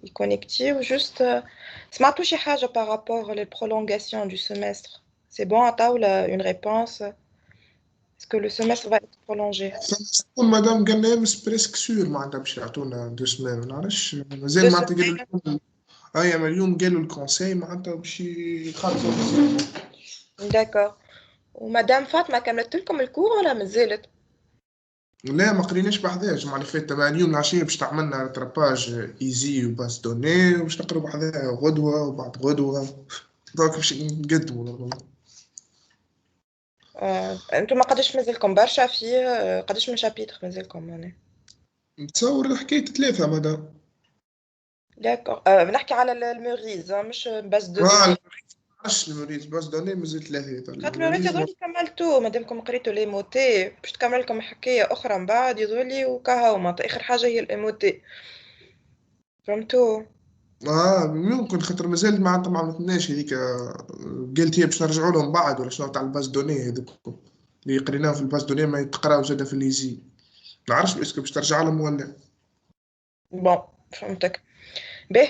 يكونكتيو juste سمعتوا شي حاجة par rapport les prolongations du semestre. C'est bon عطاو une réponse. Est-ce que le semestre va être prolongé? مادام قالنا امس بريسك سور معناتها باش يعطونا 2 سمان، ما نعرفش مازال Deux معناتها قالوا semaines. اليوم. اي اما اليوم قالوا الكونساي معناتها باش يخلصوا مزيان. D'accord. ومدام فاطمة كملت لكم الكور ولا مازالت؟ لا ما قريناش بحذاها الجمعة اللي فاتت، تبع اليوم العشية باش تعملنا تراباج ايزي وباس دوني وباش نقروا بحذاها غدوة وبعد غدوة. دونك باش نقدموا نورمالمون. انتم ما قداش مازالكم برشا فيه قداش من شابيتر مازالكم معناها؟ نتصور حكاية 3 مدام. داكور نحكي على الموريز مش باس دو دوني. اه عرفش المريض باس دوني مازال 3 خاطر الموريز المريض. يظهرلي كملتوه مادامكم قريتوا لي موتي باش تكمل لكم حكاية أخرى من بعد يظهرلي وكهو معناتها آخر حاجة هي الإيموتي. فهمتوا؟ ممكن خاطر مازال معناتها ما عملتناش هذيك، قلت هي باش نرجعوا لهم بعد ولا شنو تاع الباس دوني هذوك اللي قريناهم في الباس دوني ما يتقراو زاده في الليزي. ما نعرفش اسكو باش ترجع لهم ولا. بون فهمتك. باهي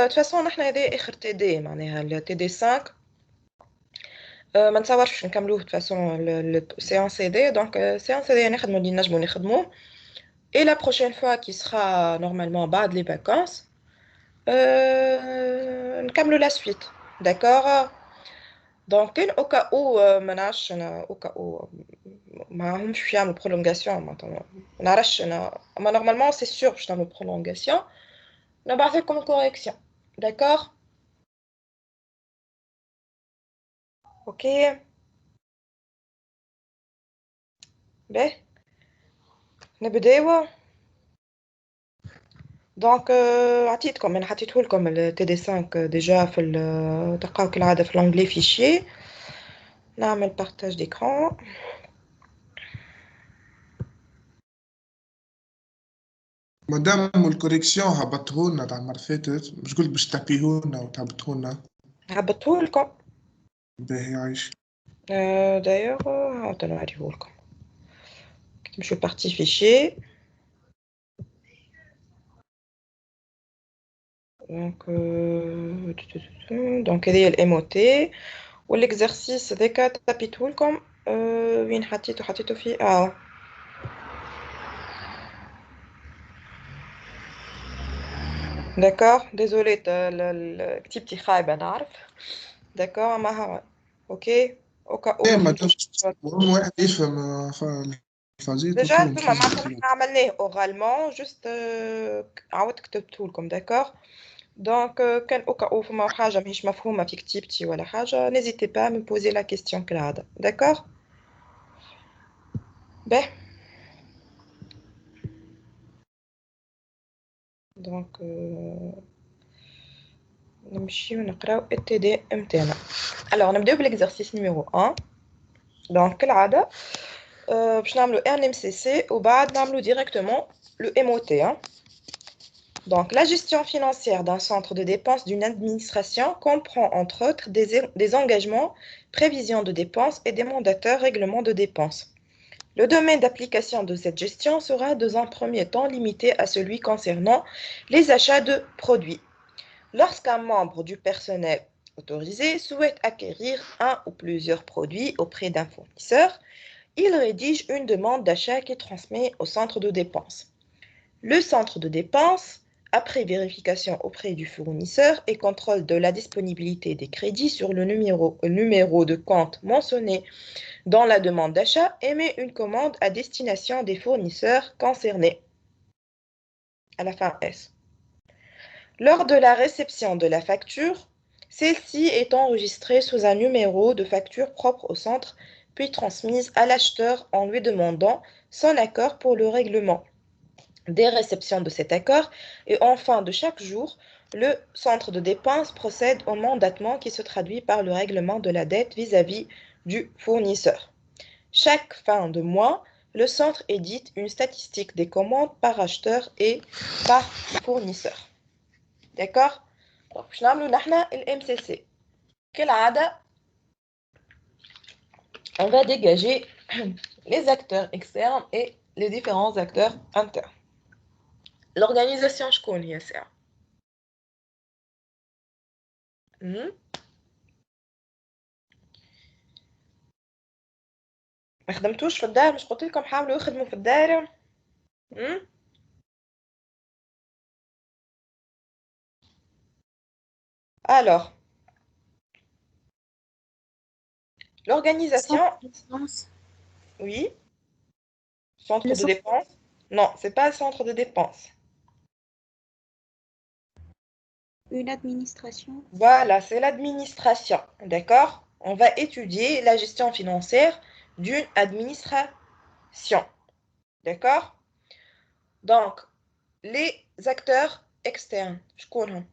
de toute façon نحن هذا آخر تي دي معناها التي دي 5. ما نتصورش نكملوه de toute façon السيونس هذايا دونك السيونس هذايا نخدمو اللي نجمو نخدموه. Et la prochaine fois qui sera normalement بعد les vacances نكملوا la suite. D'accord? Donc au cas où ما نعرفش أنا au cas où ما همش باش يعملوا prolongation معناتها ما نعرفش أنا أما normalement c'est sûr باش نعملوا prolongation نبعث لكم correction. D'accord? Ok. باهي نبداو. دونك عطيتكم انا حطيته لكم التي دي 5 ديجا في تلقاو كالعاده في الانجلي فيشي. نعمل بارتاج d'écran. مادام الكوريكسيون هبطهولنا تاع المره اللي فاتت، مش قلت باش تعبيهولنا وتهبطهولنا؟ هبطته لكم. باهي عايش. دايوغ هاو نوريه لكم. تمشيو بارتي فيشي. دونك هذه الاموتي والاكزرسيس هذاك تابيته لكم. وين حطيته فيه داكور ديزولي كتبتي خايبه نعرف. داكور ما هو اوكي اوكا او ايه ما مادام فهمتوش. مهم واحد يفهم الفازيت ديجا مفهوم انتوما كيف. معناتها احنا عملناه اورالمون جوست عاودت كتبته لكم. داكور دونك كان اوكا او فما حاجه ماهيش مفهومه في كتيبتي ولا حاجه نيزيتي با مي بوزي لا كيستيون كالعاده. داكور باهي دونك نمشيو نقراو التي دي نتاعنا. الوغ نبداو بالاكزرسيس نيميرو 1. دونك كالعاده باش نعملو ان ام سي سي وبعد نعملو ديريكتومون لو ام او تي. Donc, la gestion financière d'un centre de dépenses d'une administration comprend entre autres des engagements, prévisions de dépenses et des mandateurs règlements de dépenses. Le domaine d'application de cette gestion sera dans un premier temps limité à celui concernant les achats de produits. Lorsqu'un membre du personnel autorisé souhaite acquérir un ou plusieurs produits auprès d'un fournisseur, il rédige une demande d'achat qui transmet au centre de dépenses. Le centre de dépenses, après vérification auprès du fournisseur et contrôle de la disponibilité des crédits sur le numéro de compte mentionné dans la demande d'achat, émet une commande à destination des fournisseurs concernés. À la fin S. Lors de la réception de la facture, celle-ci est enregistrée sous un numéro de facture propre au centre, puis transmise à l'acheteur en lui demandant son accord pour le règlement des réceptions de cet accord. Et en fin de chaque jour, le centre de dépenses procède au mandatement qui se traduit par le règlement de la dette vis-à-vis du fournisseur. Chaque fin de mois, le centre édite une statistique des commandes par acheteur et par fournisseur. D'accord? Donc, je vais le MCC. كالعادة, on va dégager les acteurs externes et les différents acteurs internes. L'organisation شكون هي ساعة؟ ما خدمتوش في الدار؟ مش قلت لكم حاولوا يخدموا في الدار؟ Alors, l'organisation, oui, centre de dépense. Non, c'est pas un centre de dépense. Une administration. Voilà, c'est l'administration, d'accord? On va étudier la gestion financière d'une administration, d'accord? Donc, les acteurs externes, je connais.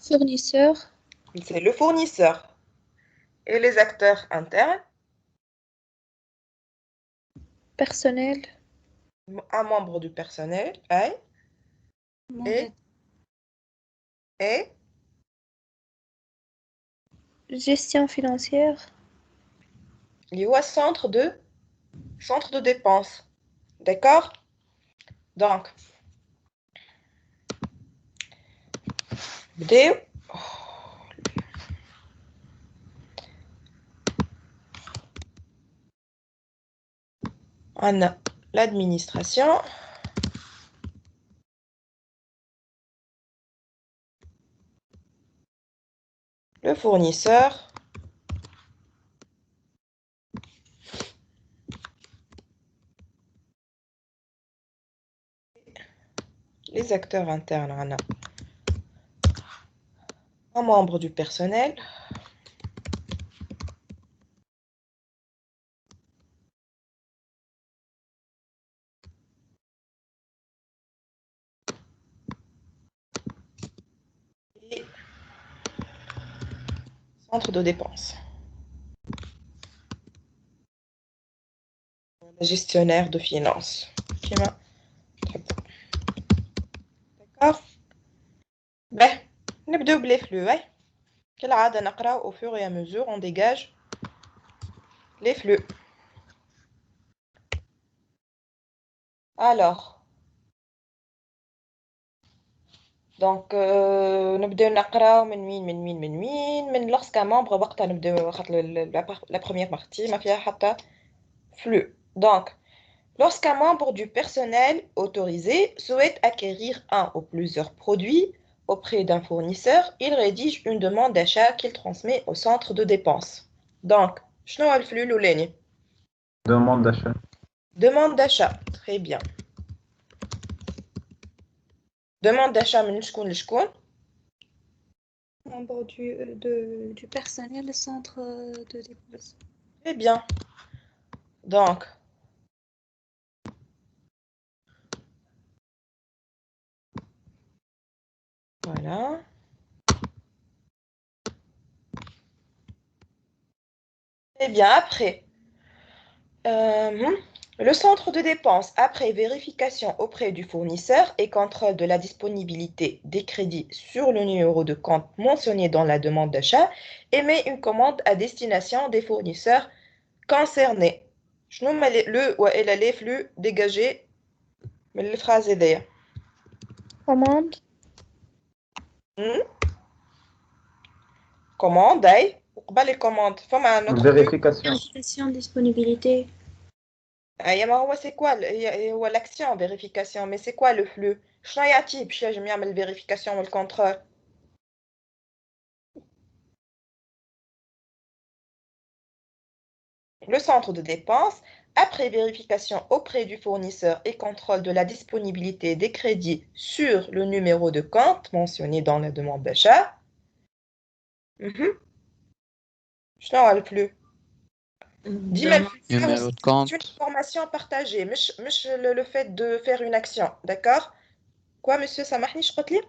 Fournisseur. C'est le fournisseur. Et les acteurs internes? Personnel. Un membre du personnel, et gestion financière. Il y a centre de dépense. D'accord? Donc, on a l'administration. Le fournisseur. Les acteurs internes, on a un membre du personnel. Et centre de dépense. Gestionnaire de finances. D'accord? Ben, نبدأ بلي flux. كالعادة نقرأ au fur et à mesure, on dégage les flux. Alors, donc, نبدأ نقرأ من lorsqu'un membre وقتها نبدأ la première partie ما فيها حتى flux. Donc, lorsqu'un membre du personnel autorisé souhaite acquérir un ou plusieurs produits auprès d'un fournisseur, il rédige une demande d'achat qu'il transmet au centre de dépense. Donc, شنو هو الفلو الأولاني؟ Demande d'achat. Demande d'achat, très bien. Demande d'achat من شكون لشكون؟ Membre du personnel, centre de dépense. Très bien. Donc, voilà. Eh bien, après, le centre de dépense, après vérification auprès du fournisseur et contrôle de la disponibilité des crédits sur le numéro de compte mentionné dans la demande d'achat, émet une commande à destination des fournisseurs concernés. شنو هما les flux dégagés من الفراز هذيا؟ Commande. Commande أي وقبل الكوموند فما un autre flux. Vérification. Vérification de disponibilité. ما هو c'est quoi هو l'action vérification, mais c'est quoi le flux؟ شنو يعطي باش ينجم يعمل vérification والcontrôle؟ Le centre de dépense, après vérification auprès du fournisseur et contrôle de la disponibilité des crédits sur le numéro de compte mentionné dans la demande d'achat. شنو هو le flux؟ ديما الفلux Numéro de c'est une compte, information partagée مش le fait de faire une action, d'accord? Quoi, monsieur سامحني قلت لي؟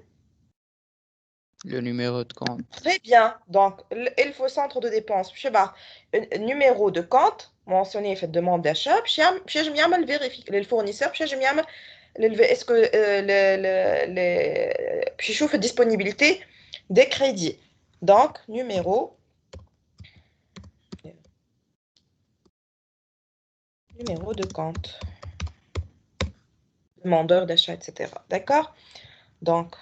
le numéro de compte. Très bien. Donc, il faut centre de dépense. Je sais pas, un numéro de compte mentionné fait demande d'achat. Puis je m'y vérifier le fournisseur. Puis je m'y est-ce que puis je chauffe disponibilité des crédits. Donc, numéro numéro de compte, demandeur d'achat, etc. D'accord? Donc,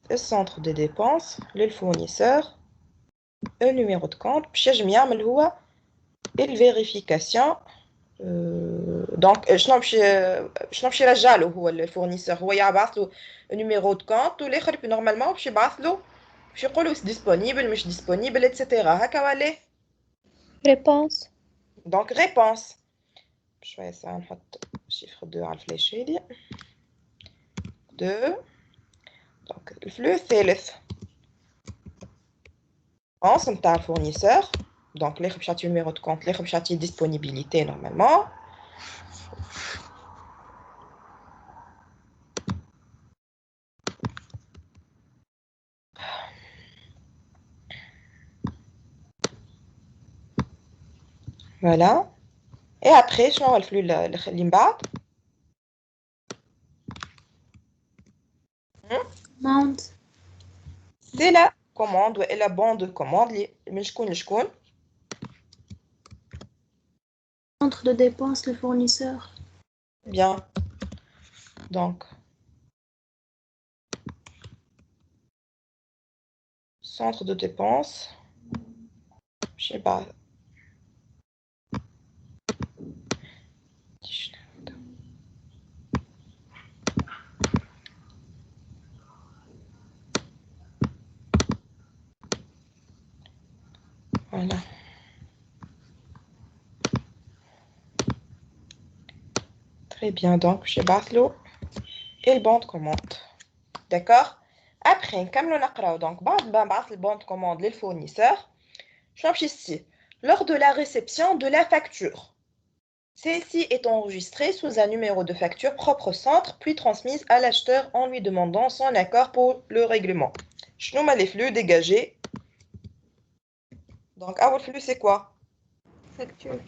le centre de dépenses, le fournisseur, le numéro de compte, puis je m'y هو الفيريفيكاسيون. دونك شنو باش يرجع له هو الفورنيسور هو يبعث له نيميرو دو كونت والاخر نورمالمون باش يبعث له باش يقول له ديسپونيبل مش ديسپونيبل اتسيتيرا هكا ولا Réponse. دونك ريبونس شويه ساعه نحط شيفر 2 على الفلاش هادي 2 دونك الفلو الثالث ريبونس نتاع الفورنيسور دونك الاخر باش يعطي نيميرو دو كونت الاخر باش يعطي ديسپونيبيليتي نورمالمون Voilà. Et après, je vais le l'imbat. Commande. C'est la commande et la bande de commande. Mais je connais. Centre de dépense, le fournisseur. Bien. Donc, centre de dépense. Je sais pas. Voilà. Très bien. Donc, je vais l'eau et le bon de commande. D'accord? Après, comme le naqrao, donc, le bon de commande, les fournisseurs. Je vais ici. Lors de la réception de la facture. Celle-ci est enregistrée sous un numéro de facture propre au centre, puis transmise à l'acheteur en lui demandant son accord pour le règlement. Je nomme les flux dégagés. Donc, à votre flux, c'est quoi? Facture.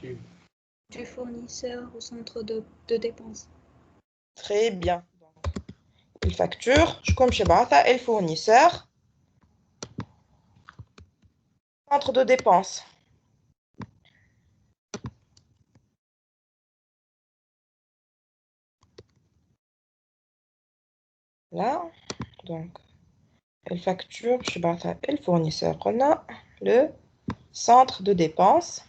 Du fournisseur au centre de dépense. Très bien. Donc, il facture, je comme chez Batha, et le fournisseur. Centre de dépense. Là, donc, elle facture chez Batha et le fournisseur. On a le centre de dépense.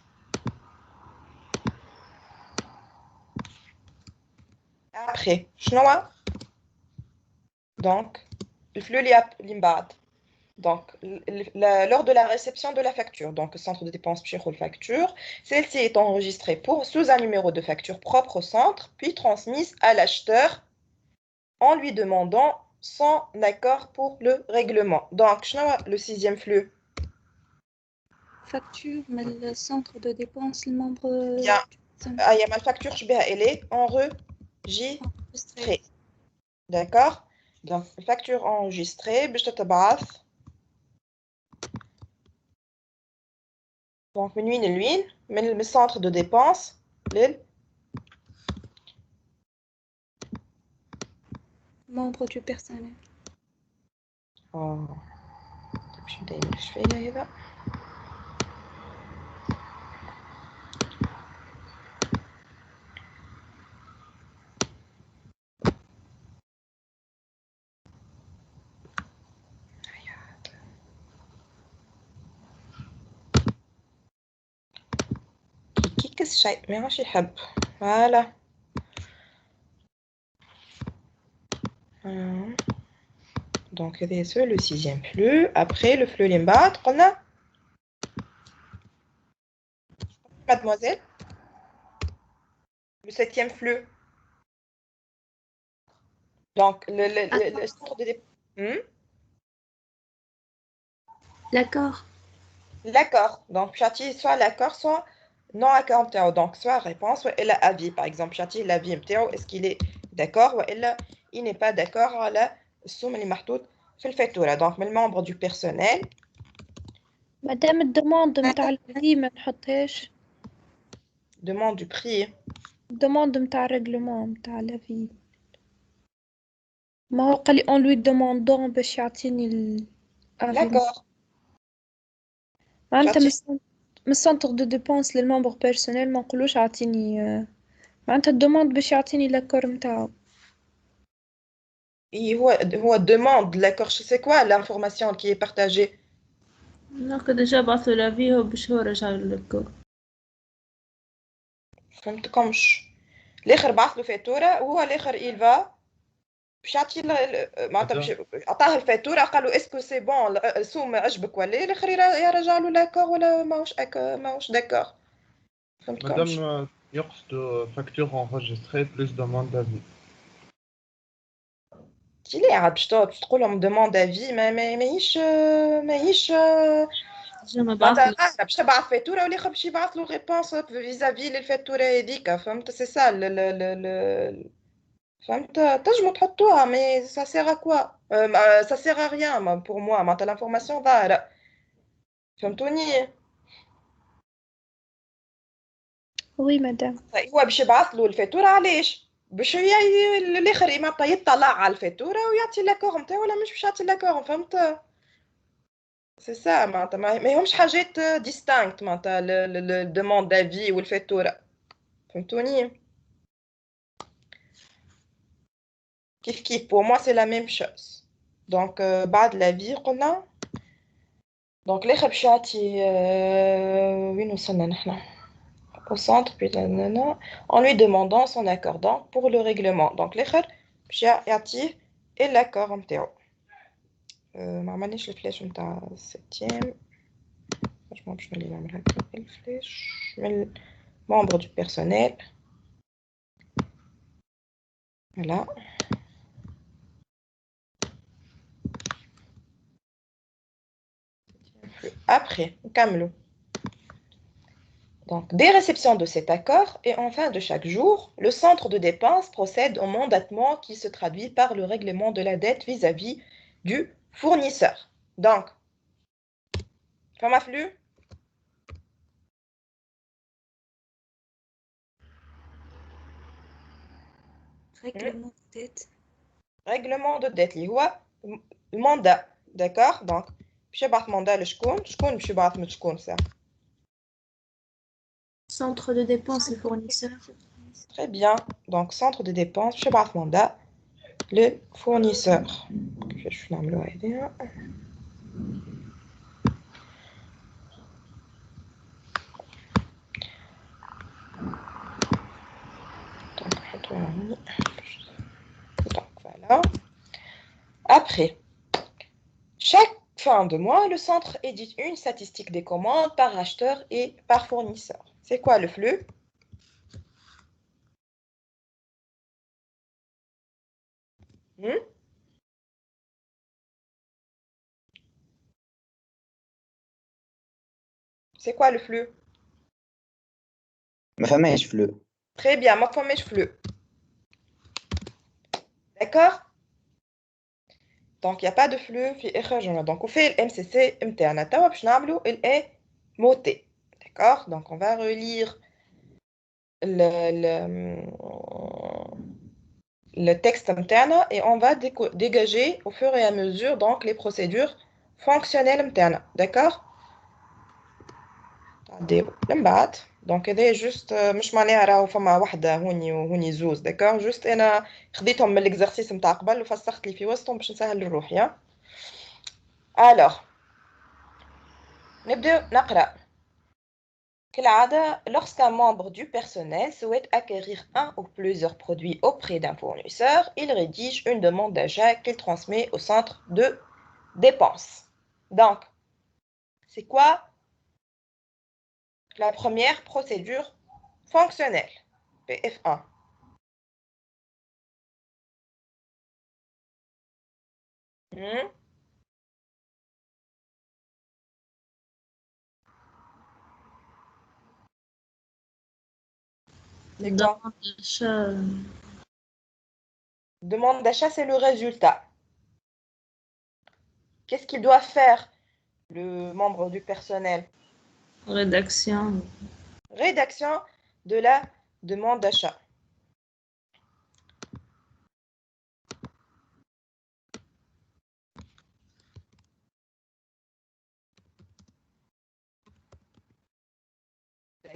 Après, شنو donc le flux l'imbat. Donc, lors de la réception de la facture, donc le centre de dépense facture, celle-ci est enregistrée sous un numéro de facture propre au centre, puis transmise à l'acheteur en lui demandant son accord pour le règlement. Donc, le sixième flux. Facture, mais le centre de dépense, le membre. Bien. Il y a ma facture, elle est enregistrée. D'accord? Donc, facture enregistrée, je te base. Donc, من وين لوين من السنتر دو ديبونس Membre du personnel. باش نبدا نمشي فيها هذا كيكس شيء ما يعرفش يحب فوالا donc c'est le sixième flux. Après le flux limbat, on a mademoiselle le septième flux. Donc le centre de L'accord. L'accord. Donc châtier soit l'accord soit non accord. Donc soit réponse soit elle a avis. Par exemple châtier l'avis est-ce qu'il est d'accord ou il n'est pas d'accord à la somme اللي محطوط في الفاتورة. Donc من membre du personnel. مادام الدوموند نتاع الفي ما نحطهاش. Demande du prix. الدوموند نتاع الريغلومون نتاع لافي. ما هو قال لي اون لوي دوموندون باش يعطيني L'accord. معناتها من السنتر دو ديبونس للممبر بيرسونيل ما نقولوش اعطيني معناتها الدوموند باش يعطيني لاكور نتاعو. هو demande l'accord. C'est quoi l'information qui est partagée? دونك ديجا بعثلو لافي هو باش هو رجعلو لاكور. فهمتكمش. الاخر بعث له فاتوره وهو الاخر يلفا باش يعطي معناتها باش عطاه الفاتوره قال له اسكو سي بون السوم عجبك ولا الاخر يرجع له لاكور ولا ماهوش داكور. فهمتكمش. Madame, يقصد facture enregistrée plus demande d'avis. اللي عاد باش تقول لهم دوموند افي ماهيش ديجا ما معناتها بعثلو. باش تبعث فاتوره والاخر باش يبعث له ريبونس فيزافي للفاتوره هذيك. فهمت سي سا فهمت تنجموا تحطوها مي سا سير ا كوا سا سير ا ريان بور موا معناتها لانفورماسيون ظاهره. فهمتوني. وي مدام. هو باش يبعث له الفاتوره علاش باش الاخر معناتها يطلع على الفاتوره ويعطي لاكور نتاعو ولا مش باش يعطي لاكور. فهمت سي سا معناتها ما همش حاجات ديستانكت معناتها الدوموند دافي والفاتوره. فهمتوني. كيف pour moi c'est la même chose. Donc بعد l'avis قلنا donc الاخر باش يعطي وين وصلنا نحنا au centre puis en lui demandant son accord donc pour le règlement. Donc الاخر باش يعطيه l'accord نتاعو. ما عملناش الفلاش نتاع السبتيم franchement باش نولي نعمل هكا الفلاش من membre du personnel. Voilà. Après, Camelot. Donc, dès réception de cet accord et en fin de chaque jour, le centre de dépenses procède au mandatement qui se traduit par le règlement de la dette vis-à-vis du fournisseur. Donc, comme afflux, Règlement de dette. règlement de dette, le mandat, d'accord? Donc, je vais mandat le شكون باش يبعث من شكون ça. Centre de dépenses et fournisseurs. Très bien. Donc, centre de dépenses, je vais mandat le fournisseur. Je vais نعملو هذه. Donc, voilà. Après, chaque fin de mois, le centre édite une statistique des commandes par acheteur et par fournisseur. C'est quoi le flux? C'est quoi le flux? ما فماش فلو. Très bien, ما فماش flux. D'accord? Donc, il n'y a pas de flux في آخر جملة. Donc, on fait le MCC متاعنا توا باش نعملو ال موتي. D'accord? Donc, on va relire le texte متاعنا et on va dégager au fur et à mesure donc les procédures fonctionnelles متاعنا. D'accord? من بعد دونك هذا جوست مش معناها راهو فما وحده هوني وهوني زوز. داكور جوست انا خديتهم من الاكزرسيس نتاع قبل وفسخت لي في وسطهم باش نسهل لروحي. الوغ نبداو نقرا كالعاده. Lorsqu'un membre du personnel souhaite acquérir un ou plusieurs produits auprès d'un fournisseur, il rédige une demande d'achat qu'il transmet au centre de dépenses. Donc c'est quoi la première procédure fonctionnelle, PF1. Demande d'achat, c'est le résultat. Qu'est-ce qu'il doit faire, le membre du personnel? Rédaction. Rédaction de la demande d'achat.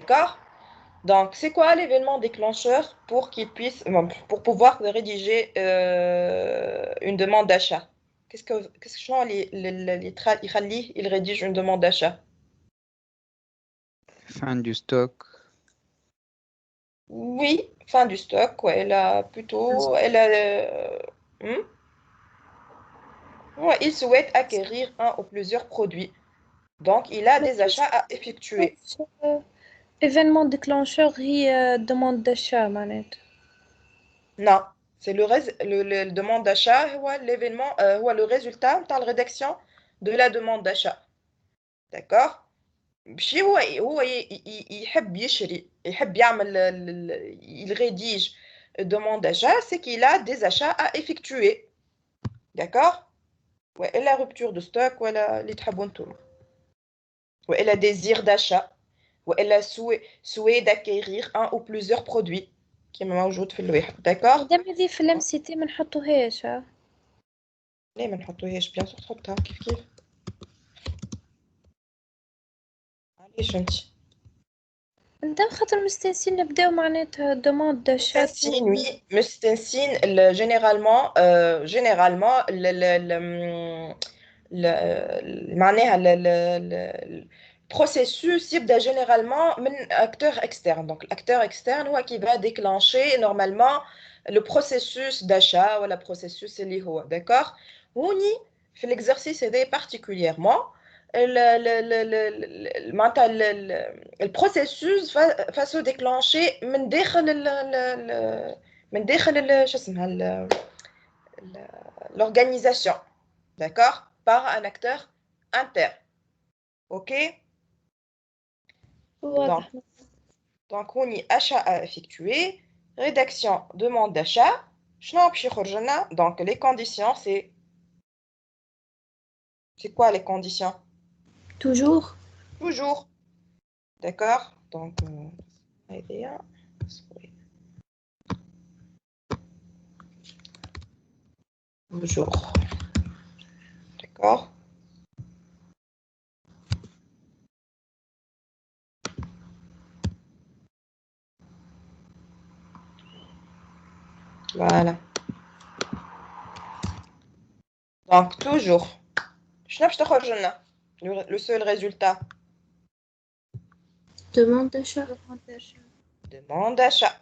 D'accord? Donc, c'est quoi l'événement déclencheur pour qu'il puisse, pour pouvoir rédiger une demande d'achat? Qu'est-ce que شنو اللي يخليه il rédige une demande d'achat? Fin du stock. Oui, fin du stock, ouais, elle a plutôt, elle a, ouais, il souhaite acquérir un ou plusieurs produits. Donc, il a des achats à effectuer. événement déclencheur هي demande d'achat معناتها. Non, c'est le demande d'achat, ouais, l'événement, ouais, le résultat de la rédaction de la demande d'achat. D'accord? ماشي هو يحب يشري يحب يعمل il rédige demande d'achat, c'est qu'il a des achats à effectuer. D'accord? Ouais, la rupture de stock ولا اللي تحبوا نتوما. وإلا désir d'achat وإلا souhait d'acquérir un ou plusieurs produits كما موجود في اللوحة. D'accord? مادام هذه في الام سي تي ما نحطوهاش ها. ليه ما نحطوهاش؟ بيان سور تحطها كيف علاش انت انت خاطر مستانسين نبداو معناتها دوموند داشات. مستنسين وي مستنسين généralement généralement معناها البروسيسوس يبدا généralement من acteur externe. Donc l'acteur externe هو qui va déclencher normalement le processus d'achat ولا processus اللي هو d'accord. هوني في l'exercice هذا particulièrement معناتها البروسيسوس فاسو ديكلانشي من داخل من داخل شو اسمها l'organisation, d'accord, par un acteur interne. Ok? واضح. Donc on y achat à effectuer, rédaction demande d'achat. Donc les conditions, c'est quoi les conditions? toujours. Toujours. D'accord? Donc, toujours. D'accord? Voilà. Donc, toujours. Le seul résultat. demande d'achat. Demande d'achat.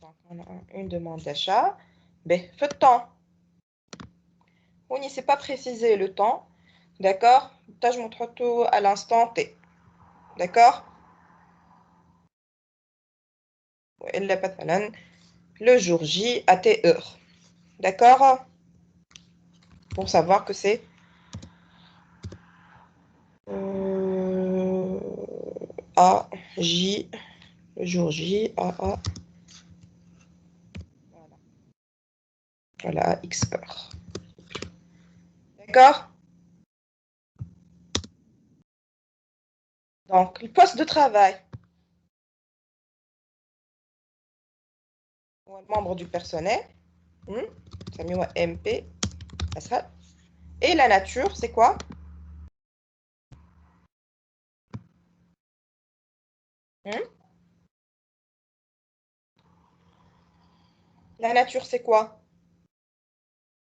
Donc, on a une demande d'achat. Ben, fait de temps. On n'y sait pas préciser le temps. D'accord? Là, je montre tout à l'instant T. D'accord? Le jour J à T heure. D'accord? Pour savoir que c'est A, J, le jour J, A. Voilà, X heures. D'accord? Donc, le poste de travail. Ou un membre du personnel. Ça met MP. Et la nature, c'est quoi? La nature, c'est quoi?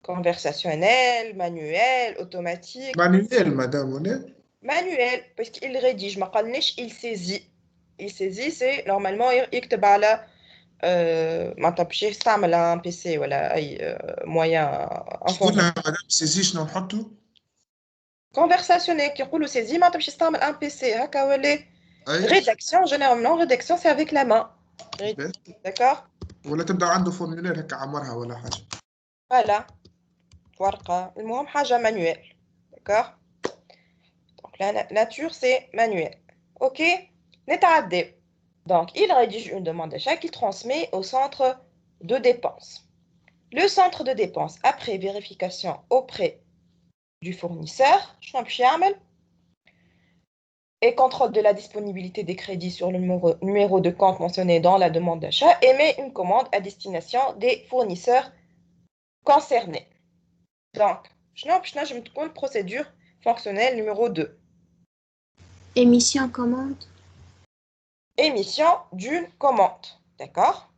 Conversationnel, manuel, automatique. Manuel, madame, on est. Manuel, parce qu'il rédige. ما قالناش il saisit. Il saisit, c'est normalement يكتب على ما تمشي يستعمل un PC ولا أي moyen قلنا مدام سيزي شنو نحطو؟ conversationnel كي نقولوا saisit ما تمشي تستعمل un PC هكا ولا rédaction généralement rédaction c'est avec la main. D'accord? ولا تبدا عنده فورمولير هكا عمرها ولا حاجه. Voilà. ورقة المهم حاجة manuel. D'accord? Donc la nature c'est manuel. Ok? نتعدى. Donc il rédige une demande d'achat qu'il transmet au centre de dépenses. Le centre de dépenses, après vérification auprès du fournisseur, et contrôle de la disponibilité des crédits sur le numéro de compte mentionné dans la demande d'achat, émet une commande à destination des fournisseurs concernés. Donc, je vais te procédure fonctionnelle numéro 2. Émission commande. Émission d'une commande. D'accord?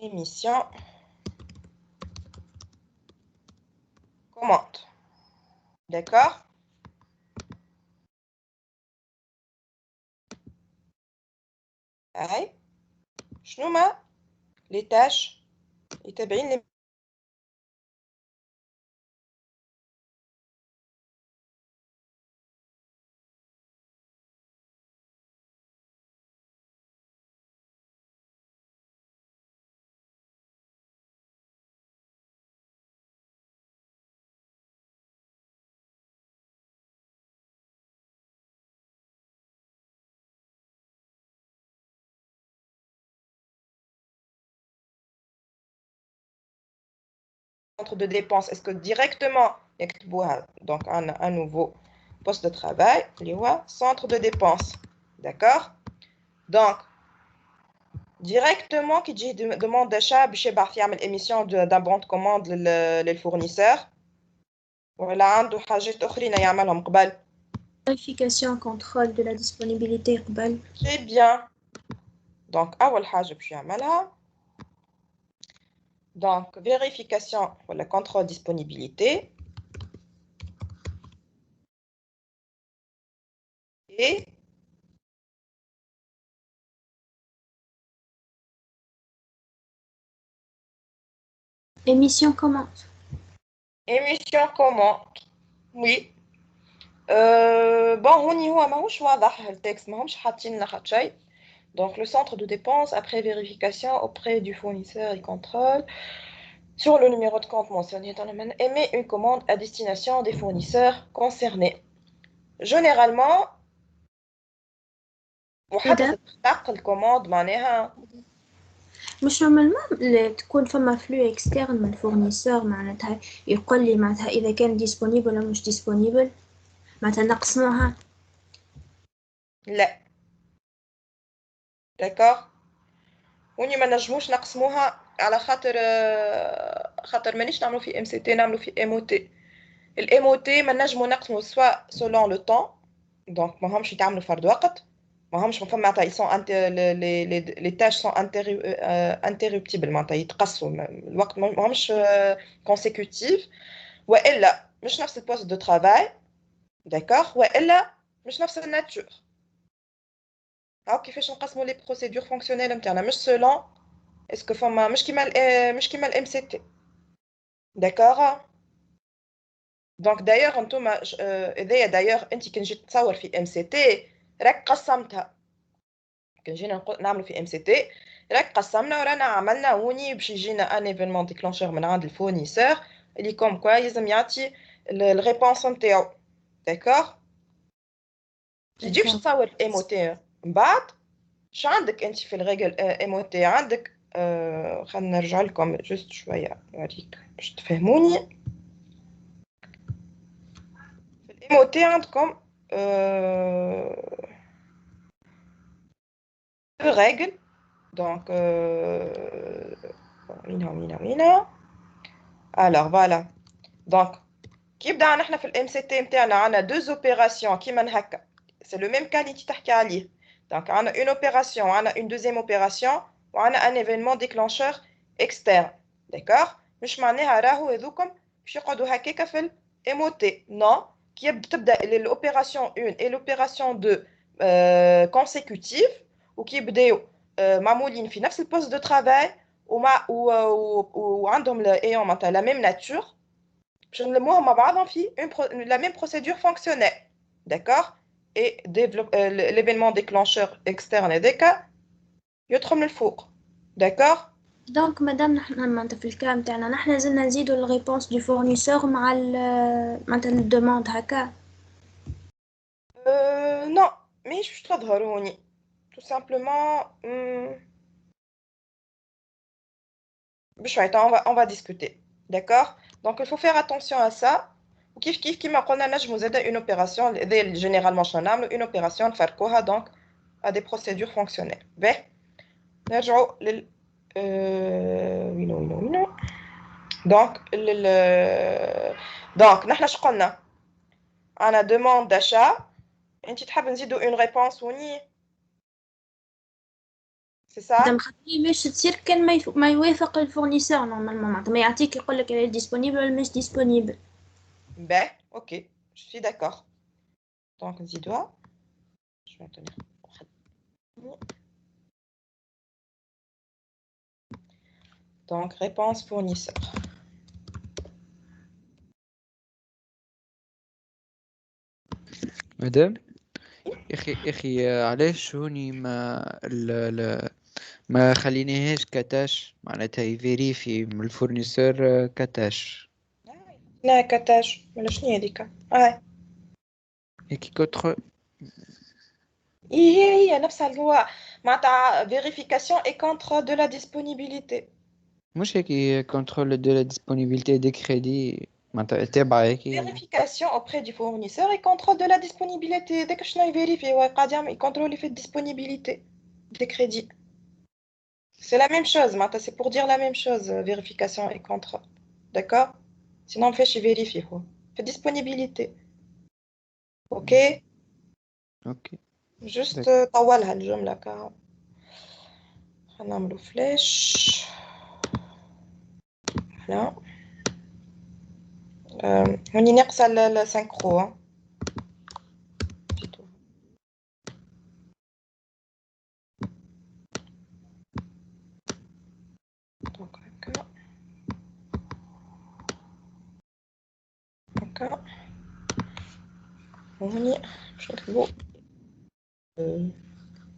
Émission commande. D'accord? هاي شنو ما les tâches يتابعين les centres de dépenses. Est-ce que directement يكتبوها donc un nouveau poste de travail اللي هو centre de dépenses. D'accord? Donc directement qui dit demande d'achat باش يبعث يعمل émission d'un bon de commande للfournisseur ولا عنده حاجات أخرين يعملهم قبل. Vérification, contrôle de la disponibilité قبل. Très bien. Donc أول حاجة باش يعملها donc vérification ولا contrôle disponibilité et Émission commande. émission commande. Oui. Bon هوني هو ماهوش واضح التكست ماهمش حاطين لنا حتى شيء. Donc le centre de dépense après vérification auprès du fournisseur et contrôle sur le numéro de compte mentionné dans le manuel émet une commande à destination des fournisseurs concernés. Généralement وحدث تحقق الكوموند معناها مش نورمالمون تكون فما فلو اكسترن من الفورنيسور معناتها يقول لي معناتها اذا كان ديسپونيبل ولا مش ديسپونيبل معناتها نقسموها. لا داكوغ وني ما نجموش نقسموها على خاطر مانيش نعملو في ام سي تي نعملو في ام او تي. الام او تي ما نجمو نقسمو سوا سولون لو طون دونك ما همش يتعملوا فرد وقت ما همش معناتها يسون لي تاش سون انتربتيبل معناتها يتقصوا الوقت ما همش كونسيكوتيف والا مش نفس البوست دو ترافاي داكوغ والا مش نفس الناتور. هاو كيفاش نقسموا لي بروسيدور فونكسيونيل نتاعنا مش سولون اسكو فما مش كيما الام سي تي. داكوغ دونك دايوغ انتوما اذا دايوغ انت كي جيت تصور في ام سي تي راك قسمتها كي جينا نعملوا في ام سي تي راك قسمنا ورانا عملنا هوني باش يجينا ان ايفينمون ديكلونشور من عند الفورنيسور اللي كوم كوا لازم يعطي الريبونس نتاعو. داكوغ كي تجي باش تصور ام او تي من بعد اش عندك انت في الريغل ام او تي عندك خلينا نرجع لكم جوست شويه نوريك باش تفهموني. في الام او تي عندكم deux règles donc وين alors voilà donc كيبدا نحنا في الام سي تي نتاعنا عندنا deux opérations كيما هكا c'est le même cas اللي تحكي عليه. donc عندنا une opération وعندنا une deuxième opération وعندنا un événement déclencheur externe. d'accord مش معناها راهو هذوكم باش يقعدوا هكاكا في الام او تي نو كي تبدا l'opération 1 et l'opération 2 consécutive وكيبداو معمولين في نفس البوست دو ترافاي وعندهم ايون معناتها لا ميم ناتور باش نلموهم مع بعضهم في لا ميم بروسيدور فونكسيونيل. داكوغ اي ليفينمون ديكلونشور اكسترن هذاك يدخل من الفوق. داكوغ دونك مادام نحنا معناتها في الكلام تاعنا نحنا لازمنا نزيدو الريبونس دو فورنيسور مع معناتها الدوموند هكا. نو مش باش تظهر هوني tout simplement on va discuter. D'accord? Donc il faut faire attention à ça وكيف كيما قلنا نجمو زادا اون اوبيراسيون جينيرالمون شنو نعملو اون اوبيراسيون نفرقوها دونك ا دي بروسيدور فونكسيونيل باهي نرجعو لل وينو دونك دونك نحنا شقلنا انا دوموند داشا انت تحب نزيدو اون ريبونس وني سي سا مادام خاطري باش تصير كان ما يوافق الفورنيسور نورمالمون معناتها ما يعطيك يقول لك elle est disponible ولا مش disponible. Ben, ok, je suis d'accord. Donc, Zidoua, je vais tenir. Donc, réponse fournisseur. مدام اخي علاش هوني ما خليناهاش كتاش معناتها يفيريفي من الفورنيسور كتاش لا كتاش ولا شنو هذيك هيك كتر هي نفسها اللي هو معناتها vérification et contrôle de la disponibilité. مش هيك كنترول دو لا ديسپونيبيليتي دي كريدي معناتها تابعه هيك Vérification auprès du fournisseur et contrôle de la disponibilité. Dès que je n'ai vérifié, قاعد يعمل contrôle les faits de disponibilité des crédits. C'est la même chose, معناتها c'est pour dire la même chose, vérification et contrôle. D'accord? Sinon, on fait chez vérifier. Fait disponibilité. Ok? اوكي Juste طولها الجملة كا نعملو فلاش. Voilà. هوني ناقصة السانكرو. Donc هكا. هكا. هوني باش نكتبو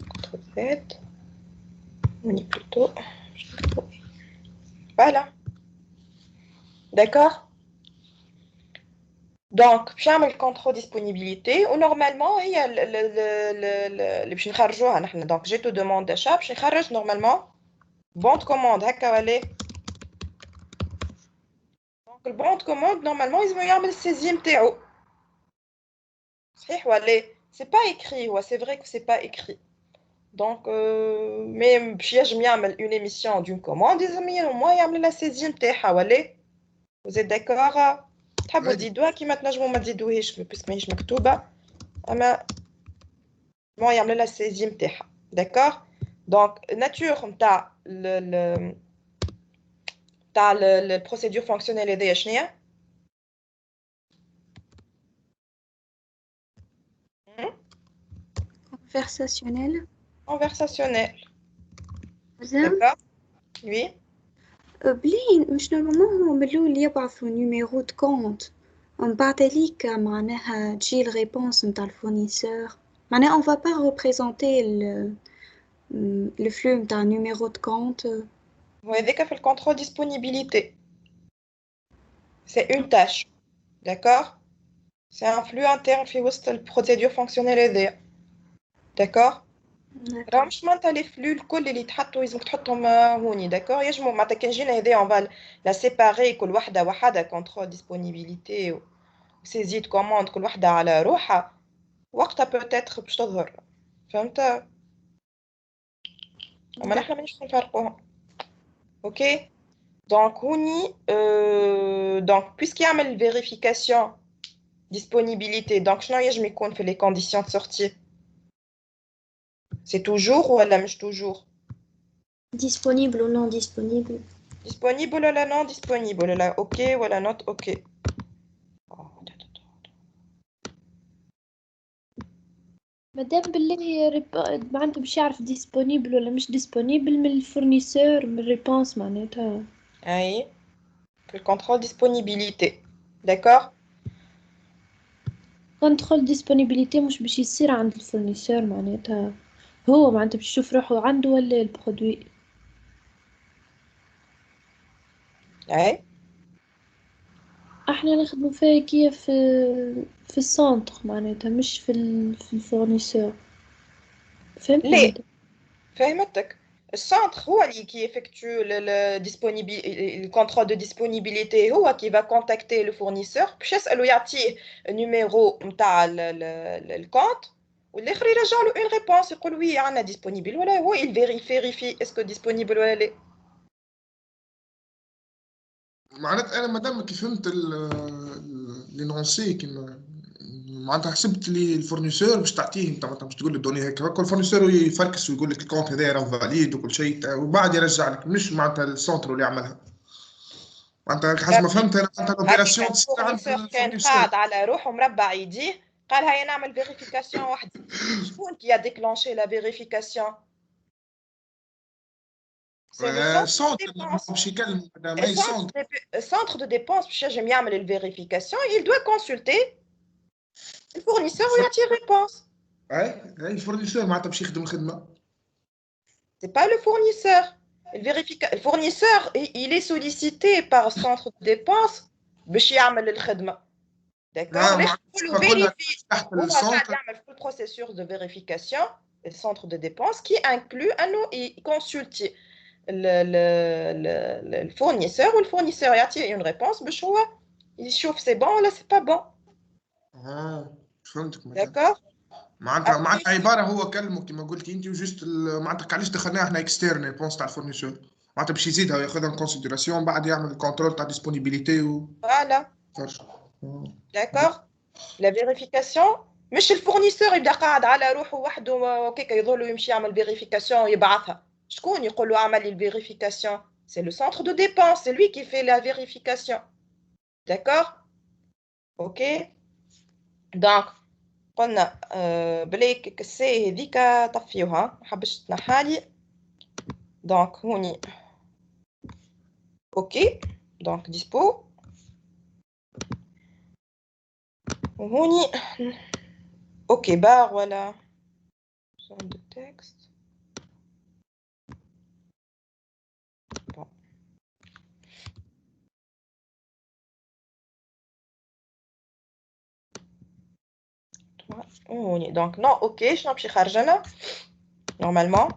CTRL Z. هوني بلوتو باش نكتبو. Voilà. D'accord? Donc, باش نعمل contrôle disponibilité و normalement هي اللي باش نخرجوها نحنا donc j'ai tout demande d'achat باش نخرج normalement bon de commande هكا ولا donc le bon de commande normalement ils vont يعمل السيزيم تاعو صحيح ولا c'est pas écrit ouais c'est vrai que c'est pas écrit donc mais باش يجم يعمل une émission d'une commande لازم au moins يعمل la سيزيم تاعها ولا vous êtes d'accord تحبوا تزيدوها كيما تنجموا ما تزيدوهاش بس ماهيش مكتوبه اما ما يعمل لها السيزيم تاعها داكور دونك ناتور نتاع تاع البروسيدور فونكسيونيل هذيا شنو Conversationnel. conversationnel مادام داكور وي بلين مش نورمالمون هما من الأول يبعثوا نيميرو دو كونت ومن بعد هذيك معناها تجي الريبونس نتاع الفورنيسور معناها on va pas représenter le flux نتاع numéro de compte. وهذاك في الكونترول ديسپونيبيليتي c'est une tâche d'accord c'est un flux interne في وسط البروسيدور فونكسيونيل هذيا داكور راه مش معناتها لي فلو الكل اللي يتحطوا لازمك تحطهم هوني داكور يجمو معناتها كان جينا هذايا اون فال لا سيباري كل وحده وحده كونترول ديسپونيبيليتي وسيزيد كوموند كل وحده على روحها وقتها بوتيتر باش تظهر فهمت اما نحنا مانيش نفرقوهم اوكي دونك هوني دونك بويسكي يعمل فيريفيكاسيون ديسپونيبيليتي دونك شنو يجم يكون في لي كونديسيون دو سورتي c'est toujours ولا مش toujours disponible ou non disponible. disponible ولا non disponible ولا اوكي ولا not اوكي مادام بالله معناتها باش يعرف ديسپونيبل ولا مش ديسپونيبل من الفورنيسور من الريبونس معناتها اي في الكونترول ديسپونيبيليتي داكور كونترول ديسپونيبيليتي مش باش يصير عند الفورنيسور معناتها هو معناتها باش يشوف روحو عنده ولا البرودوي اي احنا نخدمو فيها كيف في السونتر معناتها مش في الفورنيسور فهمتني ليه؟ انت؟ فهمتك Le centre qui effectue le contrôle de disponibilité, qui va contacter le fournisseur, puis il lui a le numéro de compte, ou l'autre il rejoint une réponse, il dit oui, il est disponible, il vérifie est-ce que disponible ou pas. معناتها انا مادام كي فهمت لينونسي كيما معناتها حسبت لي الفورنيسور باش تعطيه انت معناتها باش تقول له الدوني هيك هكا الفورنيسور يفركس ويقول لك الكونت هذا راه فاليد وكل شيء وبعد يرجع لك مش معناتها السونتر اللي يعملها معناتها حسب ما فهمت انا معناتها الاوبيراسيون تصير عند الفورنيسور كان الفورنيسور قاعد على روحه مربع يديه قال هيا نعمل فيريفيكاسيون وحدي شكون qui a déclenché la vérification c'est le centre de سونتر dépense باش يكلم مادام le اي سونتر centre de dépense باش ينجم يعمل الفيريفيكاسيون il doit consulter le fournisseur ويعطيه réponse اي الفورنيسور معناتها باش يخدم الخدمه c'est pas le fournisseur le fournisseur il est sollicité par le centre de dépense باش يعمل الخدمه d'accord le vérifie تحت هو السونتر قاعد يعمل في البروسيسور de vérification le centre de dépense qui inclut انه consulter le fournisseur ou le fournisseur يعطيه une réponse باش هو يشوف c'est bon ولا c'est pas bon فهمتك d'accord معناتها عباره هو كلمه كما قلت انت وجست معناتها علاش دخلناها احنا اكسترن بونس تاع الفورنيسور معناتها باش يزيدها وياخذها كونسيديراسيون بعد يعمل الكونترول تاع ديسپونيبيليتي voilà d'accord la vérification مش الفورنيسور يبدا قاعد على روحه وحده كيكا يظل يمشي يعمل فيريفيكاسيون ويبعثها شكون يقول له اعمل لي الفيريفيكاسيون c'est le centre de dépense c'est lui qui fait la vérification d'accord ok donc قلنا بلاك كسي هذيك طفيوها ما حبش تنحالي دونك هوني اوكي دونك ديسبو وهوني اوكي بار ولا zone de texte bon. هوني دونك نو اوكي شنو باش يخرج لنا normalement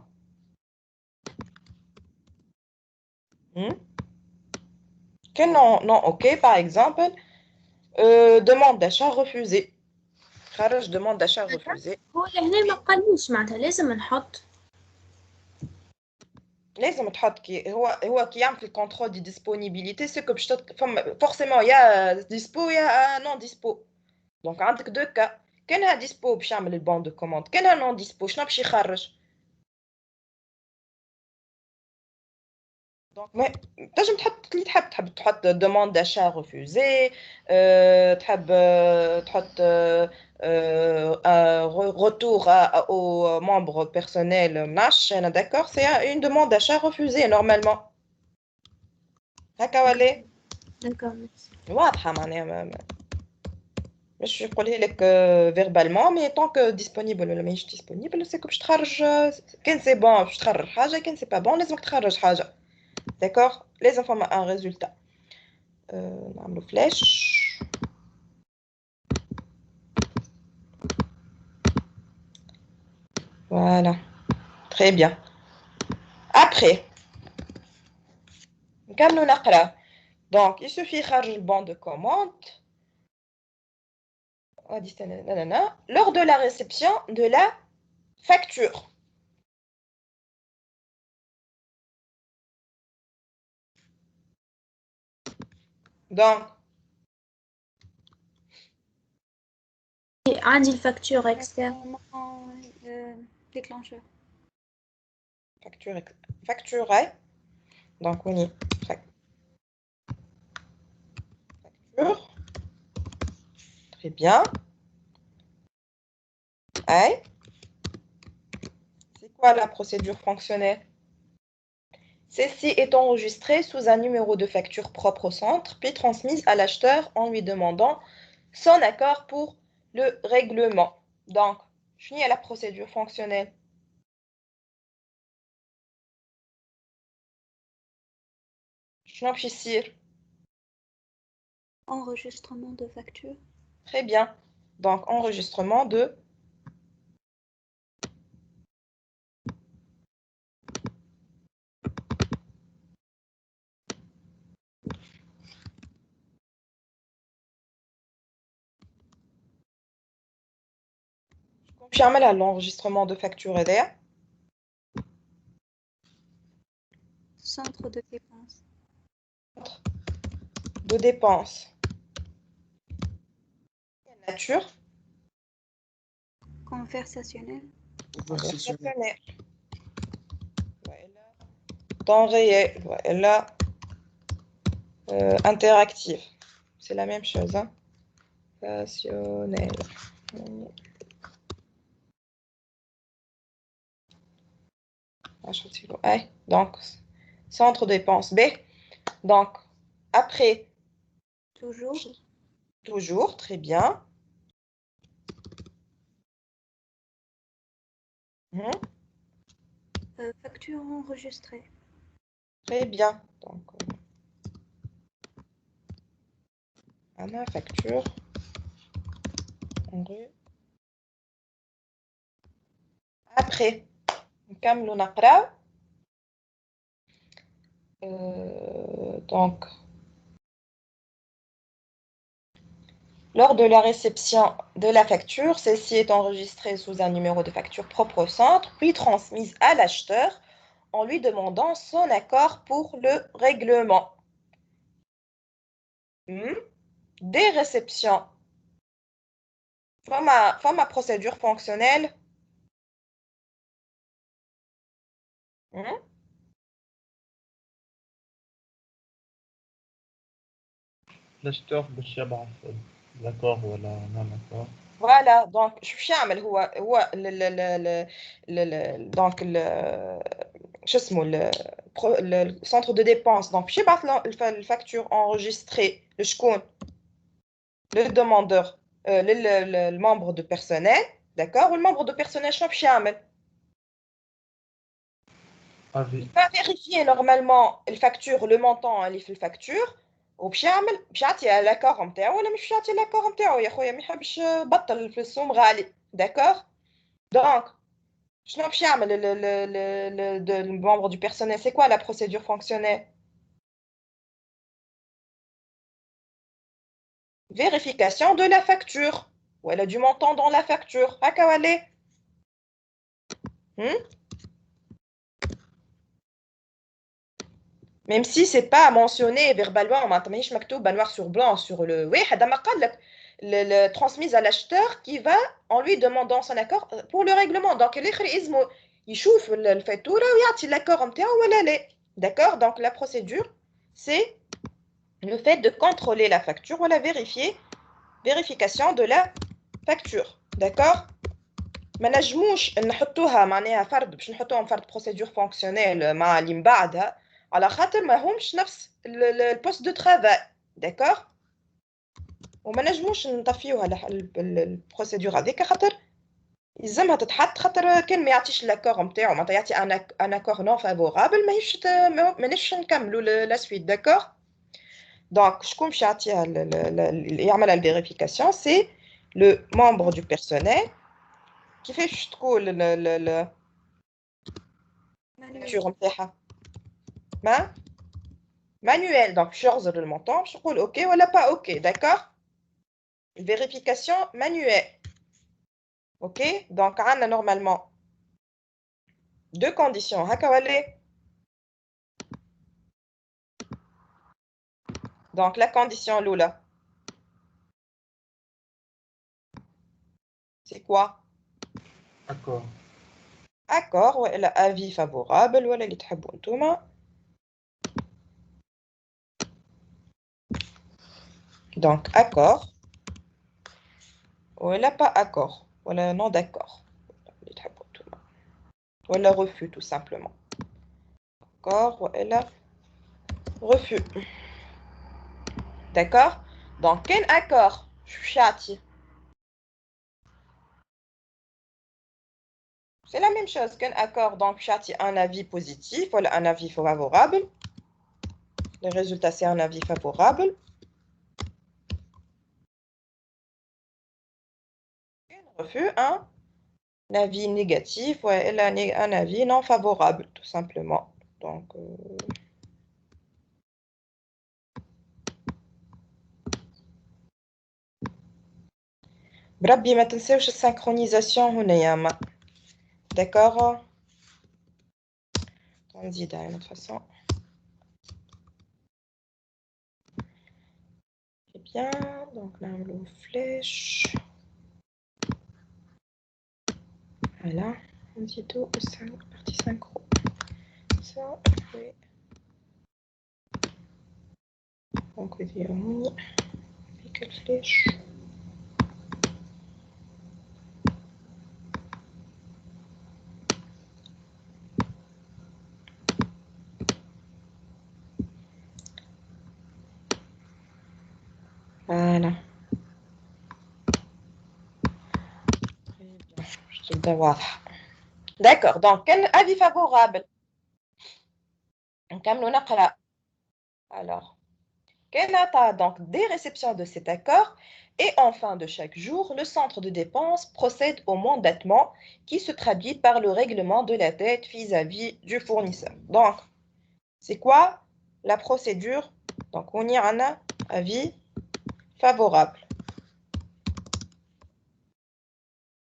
que non ok par exemple demande d'achat refusée خرج demande d'achat refusée هو هنا ما قاليش معناتها لازم نحط لازم تحط كي هو كي يعمل في الكونترول دي ديسپونيبيليتي سي كو باش فورسيمون يا ديسبو يا نون ديسبو دونك عندك دو كا كانها ديسبو باش يعمل البون دو كوموند كانها نون ديسبو شنو باش يخرج دونك ما تنجم تحط اللي تحب تحط demande d'achat refusée تحب تحط retour aux membres personnels machin d'accord c'est une demande d'achat refusée normalement هكا ولا d'accord واضحه معناها مش يقولها لك فيربالمون مي طون كو ديسپونيبل ولا ماهيش ديسپونيبل سي كو باش تخرج كان سي بون باش تخرج حاجه كان سي با بون لازمك تخرج حاجه d'accord لازم فما ان ريزولتا نعملو فلاش voilà très bien après نكملو نقرا donc il suffit يخرج البون de commande lors de la réception de la facture. Donc, عندي الفاكتور externe déclencheur. facturé. Donc, on y facture. Très bien. Aïe. C'est quoi la procédure fonctionnelle? Celle-ci est enregistrée sous un numéro de facture propre au centre, puis transmise à l'acheteur en lui demandant son accord pour le règlement. Donc, je finis à la procédure fonctionnelle. شنو باش يصير؟ Enregistrement de facture. Très bien. Donc, enregistrement de Je vais l'enregistrement de facture هذايا. Centre de dépenses. De dépenses. Nature. Conversationnel. Conversationnel. Voilà. Temps réel. Voilà. Interactif. C'est la même chose. Hein. Conversationnel. Donc, centre de dépenses B. Donc, après. Toujours. Toujours, très bien. Facture enregistrée. Très bien. Donc, Anna, facture. Après, نكملوا نقراو. Donc, lors de la réception de la facture, celle-ci est enregistrée sous un numéro de facture propre au centre, puis transmise à l'acheteur en lui demandant son accord pour le règlement. Des réceptions. Ma procédure fonctionnelle. L'acheteur باش يبعث l'accord ولا non accord. Voilà, donc je suis donc le centre de dépenses. Donc je vais la facture enregistrée le demandeur, le membre de personnel, d'accord? Ou le membre de personnel, je vais il va vérifier normalement la facture, le montant اللي في الفacture. وباش يعطي لاكور نتاعو ولا مش يعطي لاكور نتاعو يا خويا ما يحبش بطل الفلوسهم غالي داكور دونك شنو باش يعمل le membre du personnel c'est quoi la procédure fonctionnelle vérification de la facture ولا du montant dans la facture هكا ولا même si c'est pas mentionné verbalement ما ماهيش مكتوبه noir sur blanc sur le واحد ما قال لك le transmise à l'acheteur qui va en lui demandant son accord pour le règlement donc الاخر يلزمو يشوف الفاتوره ويعطي l'accord نتاعو ولا لا d'accord donc la procédure c'est le fait de contrôler la facture ou la vérification de la facture d'accord ما نجموش نحطوها معناها فرد باش نحطوهم فرد procédure fonctionnelle مع اللي من بعدها على خاطر ما همش نفس البوست دو ترافاي داكور وما نجموش نطفيوها البروسيدور هذيك خاطر يلزمها تتحط خاطر كان ما يعطيش لاكور نتاعو معناتها يعطي ان اكور نون فافورابل مانيش نكملوا لا سويت داكور دونك شكون باش يعطيها يعمل الفيريفيكاسيون سي لو ممبر دو بيرسونيل كيفاش تقول الفاتور نتاعها ما manuel donc je choisis le montant je dis ok ou pas ok d'accord vérification manuelle ok donc on a normalement deux conditions donc la condition Lula c'est quoi Accord. accord ou avis favorable ou اللي تحبوا نتوما donc accord ou pas accord ou non d'accord ou refus tout simplement accord ou refus d'accord donc quel accord chati c'est la même chose qu'un accord donc chati un avis positif ou un avis favorable le résultat c'est un avis favorable refus un avis négatif ou un avis non favorable tout simplement donc بربي ما تنساوش السynchronisation هنايا ما d'accord نزيدها de toute façon et bien donc نعملو flèche voilà نزيدو partie synchro ça oui donc نديرو هوني avec الفليش voilà باش تبدا واضحة d'accord donc quel avis favorable نكملو نقرا alors Kenata donc des réceptions de cet accord et en fin de chaque jour, le centre de dépenses procède au mandatement qui se traduit par le règlement de la dette vis-à-vis du fournisseur. Donc, c'est quoi la procédure? Donc, on y a un avis favorable.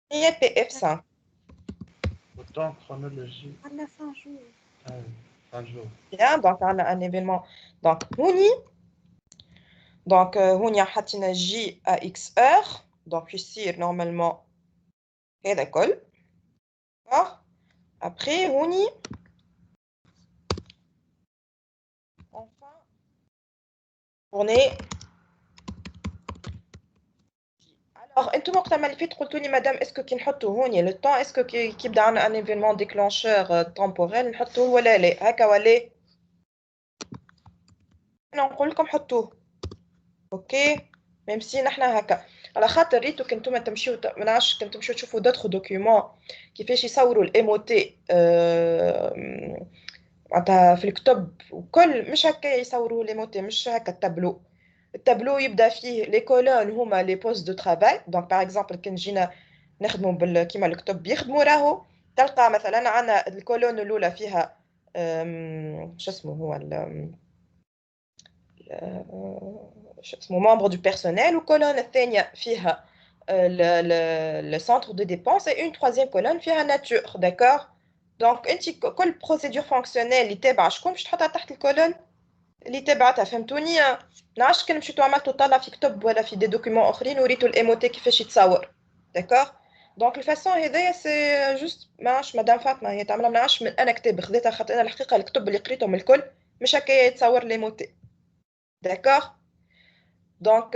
Et PF5. Le temps chronologique. À la fin jour. Ah oui, un jour. Bien, donc on a un événement. Donc, on y donc on y a J à X heures. Donc, ici, normalement, et d'accord. Après, on y enfin tourner. Alors, انتم وقت ما اللي فات قلتوا لي مدام اسكو كي نحطوا هوني لو طون اسكو كي يبدا عندنا ان ايفينمون ديكلونشور تمبوريل نحطوه ولا لا هكا ولا انا نقول لكم حطوه اوكي ميم سي نحنا هكا على خاطر ريتو كنتم تمشيو ما نعرفش كنتم تمشيو تشوفوا دوطخ دوكيومون كيفاش يصوروا الايموتي معناتها في الكتب وكل مش هكا يصوروا الايموتي مش هكا التابلو التابلو يبدا فيه لي كولون هما لي بوست دو ترافاي دونك باغ اكزومبل كي جينا نخدموا كيما الكتب يخدموا راهو تلقى مثلا عندنا الكولون الاولى فيها شو اسمه هو شو اسمه ممبر دو بيرسونيل والكولون الثانيه فيها le centre de dépense et une troisième colonne فيها nature d'accord donc انت كل بروسيدور فونكسيونيل اللي تابعه شكون باش تحطها تحت الكولون اللي تبعتها فهمتوني نعرفش كان مشيتو عملتو طلع في كتب ولا في دي دوكيومون اخرين وريتو الايموتي كيفاش يتصور داكوغ دونك الفاسون هذايا سي جوست ما نعرفش مدام فاطمه هي تعملها ما نعرفش من انا كتاب خذيتها خاطر انا الحقيقه الكتب اللي قريتهم الكل مش هكايا يتصور الايموتي داكوغ دونك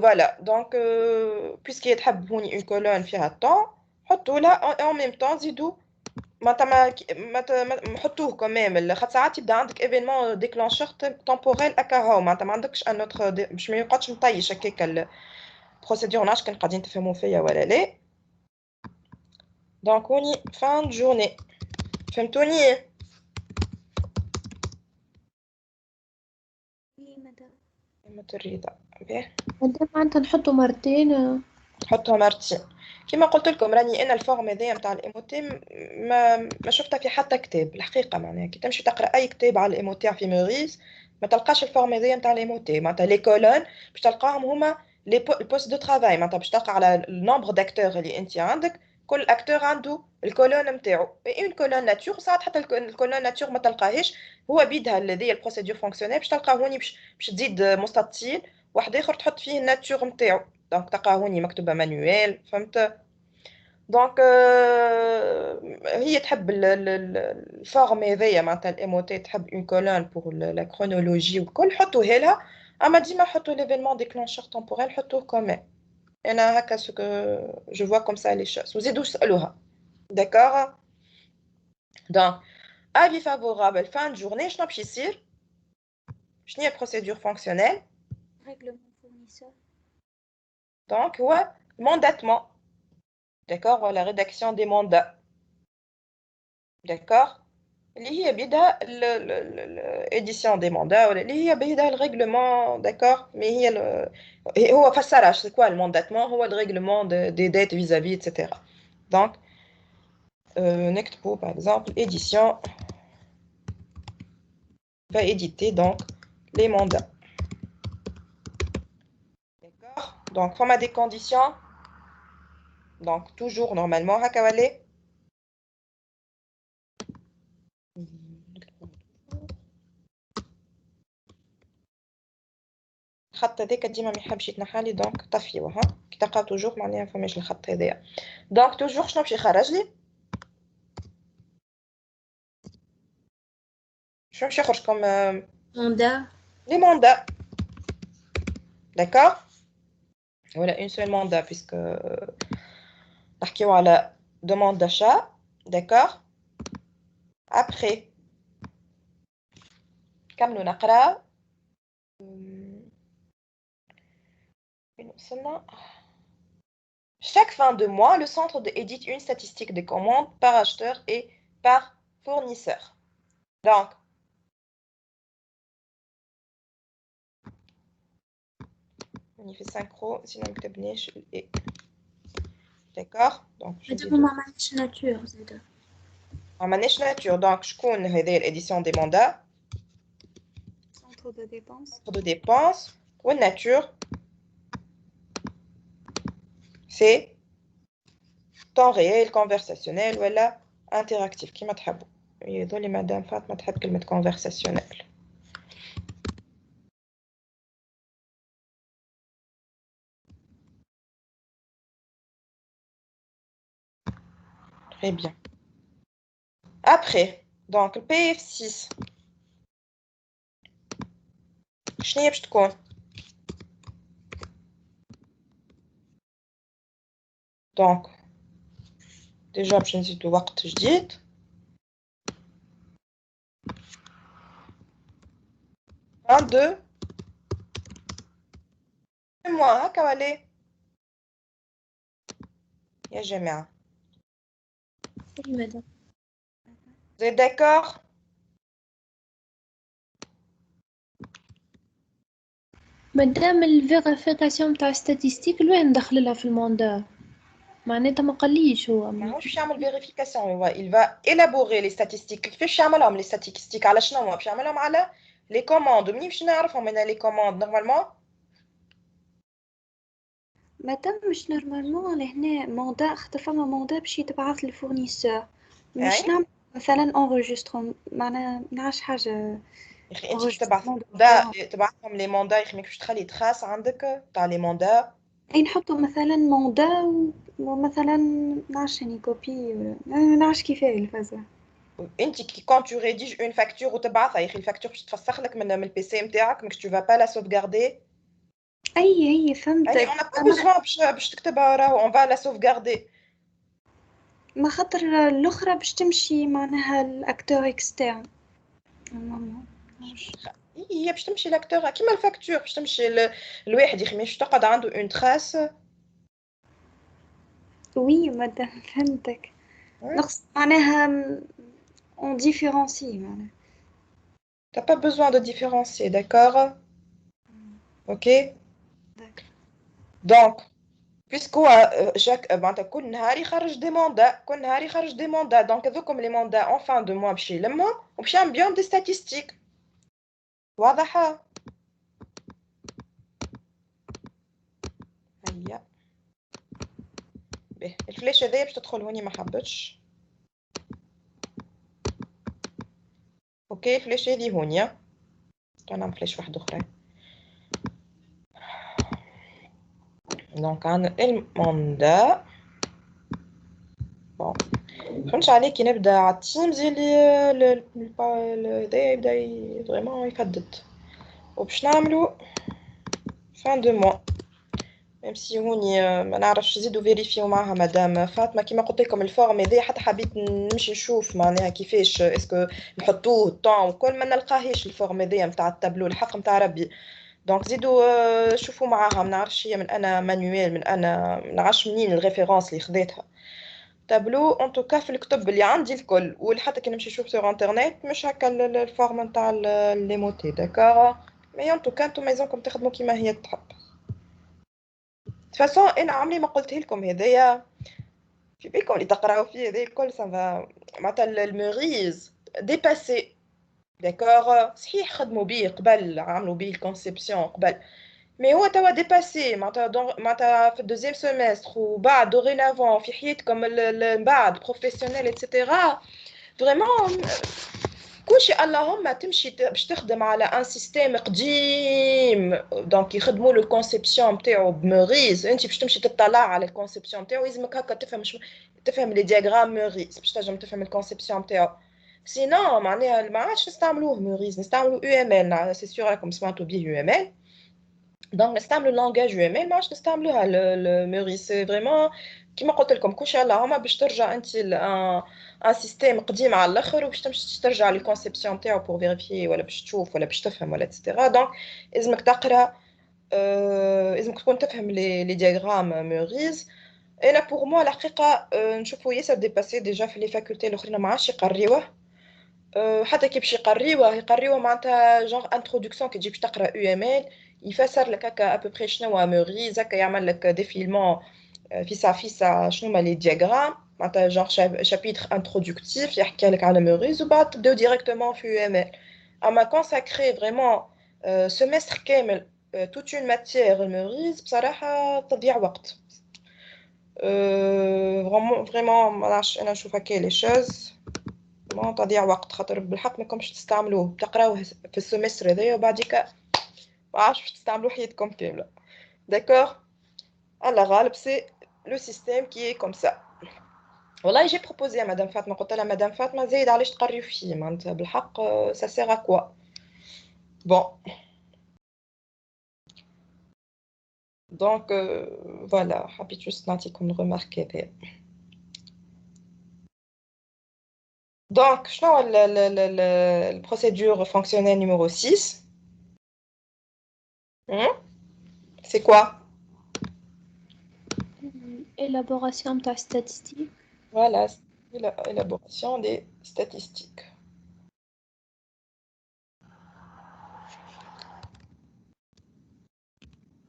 فوالا دونك بويسكي تحب هوني اون كولون فيها الطون حطوا لها اون ميم طون زيدوا ما حطوه كمام خاطر ساعات يبدا عندك ايفينمون ديكلونشور تمبوريل هكا هو معناتها ما عندكش ان اوتر باش ما يقعدش مطيش هكاك البروسيدور نعرفش كان قاعدين تفهموا فيا ولا لا دونك هوني فان جورني فهمتوني Oui, madame. متريده باهي مادام معناتها نحطو مرتين نحطها مرتين كما قلت لكم راني انا الفورم هذايا نتاع الايموتي ما شفتها في حتى كتاب الحقيقه معناها كي تمشي تقرا اي كتاب على الايموتي في موريس ما تلقاش الفورم هذايا نتاع الايموتي معناتها لي كولون باش تلقاهم هما لي بوست دو ترافاي معناتها باش تلقى على النومبر داكتور اللي انت عندك كل اكتور عنده الكولون نتاعو اون كولون ناتور ساعات حتى الكولون ناتور ما تلقاهاش هو بيدها الذي البروسيدور فونكسيونيل باش تلقاه هوني باش تزيد مستطيل واحد اخر تحط فيه الناتور نتاعو دونك تلقى هوني مكتوبه مانويل فهمت دونك هي تحب الفورم هذايا معناتها الايموتي تحب اون كولون بور لا كرونولوجي وكل حطوها لها اما ديما حطوا ليفينمون ديكلونشور تمبوريل حطوه كمان انا هكا سو جو فوا كوم سا لي شوز وزيدوا سالوها داكوغ دونك افي فافورابل فان جورني شنو باش يصير شنو هي بروسيدور فونكسيونيل Règlement fournisseur. دونك هو mandatement d'accord la rédaction des mandats d'accord اللي هي بيدها l'édition des mandats ولا اللي هي بيدها الرèglement d'accord mais هي هو فسرها c'est quoi le mandatement هو le règlement des dettes vis-à-vis etc donc نكتبوا par exemple édition va éditer donc les mandats d'accord donc format des conditions donc toujours normalement هكا ولا الخط هذاك ديما ما يحبش يتنحالي دونك طفيوه ها كي تلقاو توجور معناها فماش الخط هذايا دونك توجور شنو باش يخرج لي شنو باش يخرج كم mandat. لي موندا داكور ولا اون سول موندا بيسك نحكيو على demande d'achat d'accord après كملوا نقراو وين وصلنا Chaque fin de mois, le centre édite une statistique des commandes par acheteur et par fournisseur. Donc, on y fait synchro, sinon on peut et d'accord. Donc, je dis هذوك ما عملتش ناتور زادا. عملناش nature. Donc, شكون هذه l'édition des mandats, Centre de dépenses. centre de dépenses, ou nature, c'est temps réel, conversationnel, voilà, interactif. Qui m'a تحبوا. يظل مدام فاطمة تحب كلمة conversationnel. Très bien. Après, donc le PF6. شنو هي باش تكون؟ دونك ديجا باش نزيدو وقت جديد. 22 mois هكا ولا يا جماعة؟ Oui, madame. Vous êtes d'accord؟ مادام الفيريفيكاسيون تاع ستاتيستيك لوين ندخل لها في الموندا معناتها ما قاليش هو ماهوش باش يعمل فيريفيكاسيون il va élaborer les statistiques كيفاش يعملهم لي statistiques على شنو باش يعملهم على لي كوموند منين باش نعرفهم انا لي كوموند نورمالمون مادام مش نورمالمون لهنا موندا خاطر فما موندا باش يتبعث للفورنيسور مش أي. نعمل مثلا انريجسترون معناها نعرفش حاجة يا اخي انت باش enregistrement تبعثهم لي موندا يا اخي ماكش تخلي تراس عندك تاع لي موندا اي نحطو مثلا موندا ومثلا نعرفش يعني كوبي ولا ما نعرفش كيفاه الفازة انت كي كون تو ريديج اون فاكتور وتبعثها يا اخي الفاكتور باش تفسخ لك من البي سي نتاعك ماكش تو فا با لا سوفغاردي اي فهمتك اي اون با بوزوان باش تكتبها راهو اون فا لا سوفغاردي ما خاطر الاخرى باش تمشي معناها الاكتور اكسترن هي باش تمشي لاكتور كيما الفاكتور باش تمشي الواحد يا اخي ماش تقعد عنده اون تراس وي مادام فهمتك نقص معناها on différencie معناها t'as pas besoin de différencier d'accord ok donc puisque chaque معناتها كل نهار يخرج دي موندا كل نهار يخرج دي موندا دونك هذوكم لي موندا اون فان دو موا باش يلمهم وباش يعمل بيهم دي ستاتيستيك واضحه هيا باهي الفلاش هذايا باش تدخل هوني ما حبتش اوكي الفلاش هذه هونيا نعمل فلاش واحد اخرى دونك عندنا الموندا بون فهمتش عليك كي نبدا على التيمز اللي هذايا يبدا فريمون يفدد وباش نعملو فان دو موا ميم سي هوني ما نعرفش نزيدو فيريفيو معها مدام فاطمه كيما قلت لكم الفورم هذايا حتى حبيت نمشي نشوف معناها كيفاش اسكو نحطوه الطون وكل ما نلقاهيش الفورم هذايا نتاع التابلو الحق نتاع ربي دونك زيدوا شوفوا معاها ما نعرفش هي من انا مانويل من انا ما نعرفش منين الريفيرونس اللي خذيتها تابلو ان توكا في الكتب اللي عندي الكل وحتى كي نمشي نشوف سور انترنت مش هكا الفورم نتاع لي موتي داكور مي ان توكا نتوما لازمكم تخدموا كيما هي تحب فاصون انا عمري ما قلت لكم هذايا في بالكم اللي تقراو فيه هذا الكل سافا معناتها الموريز ديباسي داكور صحيح خدموا بيه قبل عملوا بيه الكونسيبسيون قبل Mais هو توا dépassé معناتها في الدوزيام سيمستر وبعد dorénavant في حياتكم من بعد بروفيسيونيل اتسيتيرا فريمون كلشي اللهم تمشي باش تخدم على ان سيستيم قديم دونك يخدموا له الكونسيبسيون نتاعو بموريز انت باش تمشي تطلع على الكونسيبسيون نتاعو لازمك هكا تفهم لي دياغرام موريز باش تنجم تفهم الكونسيبسيون نتاعو سينو معناها ما عادش نستعملوه موريز نستعملوا يو ام ال سي سيغ راكم سمعتوا بيه يو ام ال دونك نستعملوا اللونجاج يو ام ال ما عادش نستعملوها الموريز سي فريمون كيما قلت لكم كلشي اللهم باش ترجع انت ان سيستيم قديم على الاخر وباش تمشي ترجع للكونسيبسيون نتاعو بور فيريفي ولا باش تشوف ولا باش تفهم ولا اتسيتيرا دونك لازمك تقرا لازمك تكون تفهم لي دياغرام موريز انا بور مو الحقيقه نشوفوا ياسر ديباسي ديجا في لي فاكولتي الاخرين ما عادش يقريوه حتى كي باش يقريوه معناتها جونغ انتروداكسيون كي تجي باش تقرا يو ام ال يفسر لك هكا ابوبري شنو هو موريز هكا يعمل لك ديفيلمون فيسا شنو هما لي دياغرام معناتها جونغ شابيتر انترودكتيف يحكي لك على موريز وبعد تبداو ديريكتومون في يو ام ال اما كونساكري فريمون سيمستر كامل توت اون ماتيير الموريز بصراحه تضيع وقت فريمون ما نعرفش انا نشوف هكا لي شوز ما تضيع وقت خاطر بالحق ماكمش تستعملوه تقراوه في السيمستر هذايا وبعديك ما عادش باش تستعملوه حياتكم كامله داكور الله غالب سي لو سيستيم كي كوم سا والله جي بروبوزي مدام فاطمه قلت لها مدام فاطمه زايد علاش تقريو فيه معناتها بالحق سا سيغ ا كوا بون دونك فوالا حبيت جوست نعطيكم الريمارك هذايا دونك شنو هو البروسيدور فونكسيونيل نيميرو 6 سي كوا élaboration تاع statistique Voilà, l'élaboration des statistiques.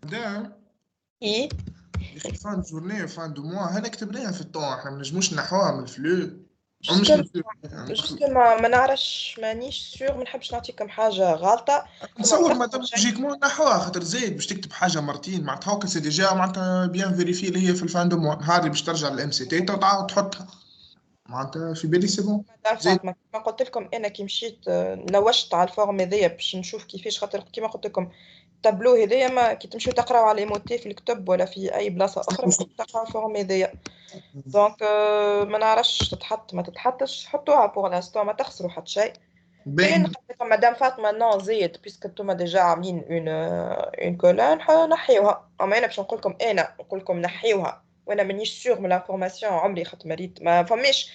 ده Et يا اخي فان جورني فان دو موا هنا كتبناها في الطون احنا ما نجموش نحوها من الفلو او مش من الفلو يعني justement ما نعرفش مانيش سور ما نحبش نعطيكم حاجه غلطه نتصور مادام لوجيكمون نحوها خاطر زايد باش تكتب حاجه مرتين معناتها هاكا سي ديجا معناتها بيان فيريفي اللي هي في الفان دو موا هذه باش ترجع للام سي تي وتعاود تحطها معناتها في بالي سي بون زايد فاطمه كما قلت لكم انا كي مشيت لوشت على الفورم هذايا باش نشوف كيفاش خاطر كما قلت لكم التابلو هذايا ما كي تمشيو تقراو على موتي في الكتب ولا في اي بلاصه اخرى ممكن تقراو الفورم هذايا دونك ما نعرفش تتحط ما تتحطش حطوها بوغ لاستون ما تخسروا حتى شيء كاين باين لكم مدام فاطمه نو زيد بيسك نتوما ديجا عاملين اون كولون نحيوها اما انا باش نقول لكم انا نقول لكم نحيوها وانا مانيش سور من لافورماسيون عمري خدت مريت ما فماش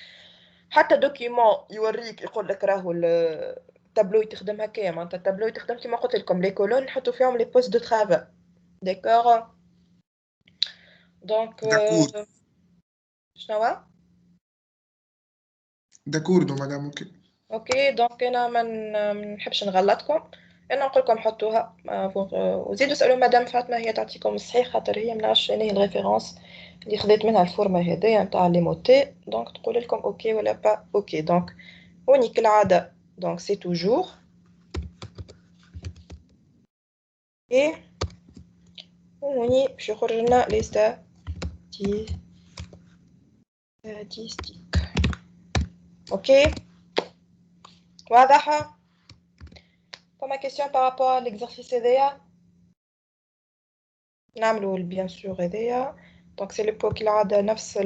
حتى دوكيومون يوريك يقول لك راهو التابلو يتخدم هكايا معناتها التابلو يتخدم كيما قلت لكم لي كولون نحطوا فيهم لي بوست دو ترافال داكور دونك داكور شنو هو داكور دو مدام اوكي اوكي دونك انا ما نحبش نغلطكم انا نقول لكم حطوها وزيدوا اسالوا مدام فاطمه هي تعطيكم الصحيح خاطر هي منعرفش شنو هي الريفيرونس اللي خديت منها الفورمه هذيا نتاع لي موتي دونك تقول لكم اوكي ولا با اوكي دونك هوني كالعاده دونك سي توجور اي هوني باش يخرج لنا لي ستاتيستيك اوكي واضحه فما كيسيون بارابور ليكزرسيس هذايا نعملو بيان سور هذايا دونك سي لو بو كالعاده نفس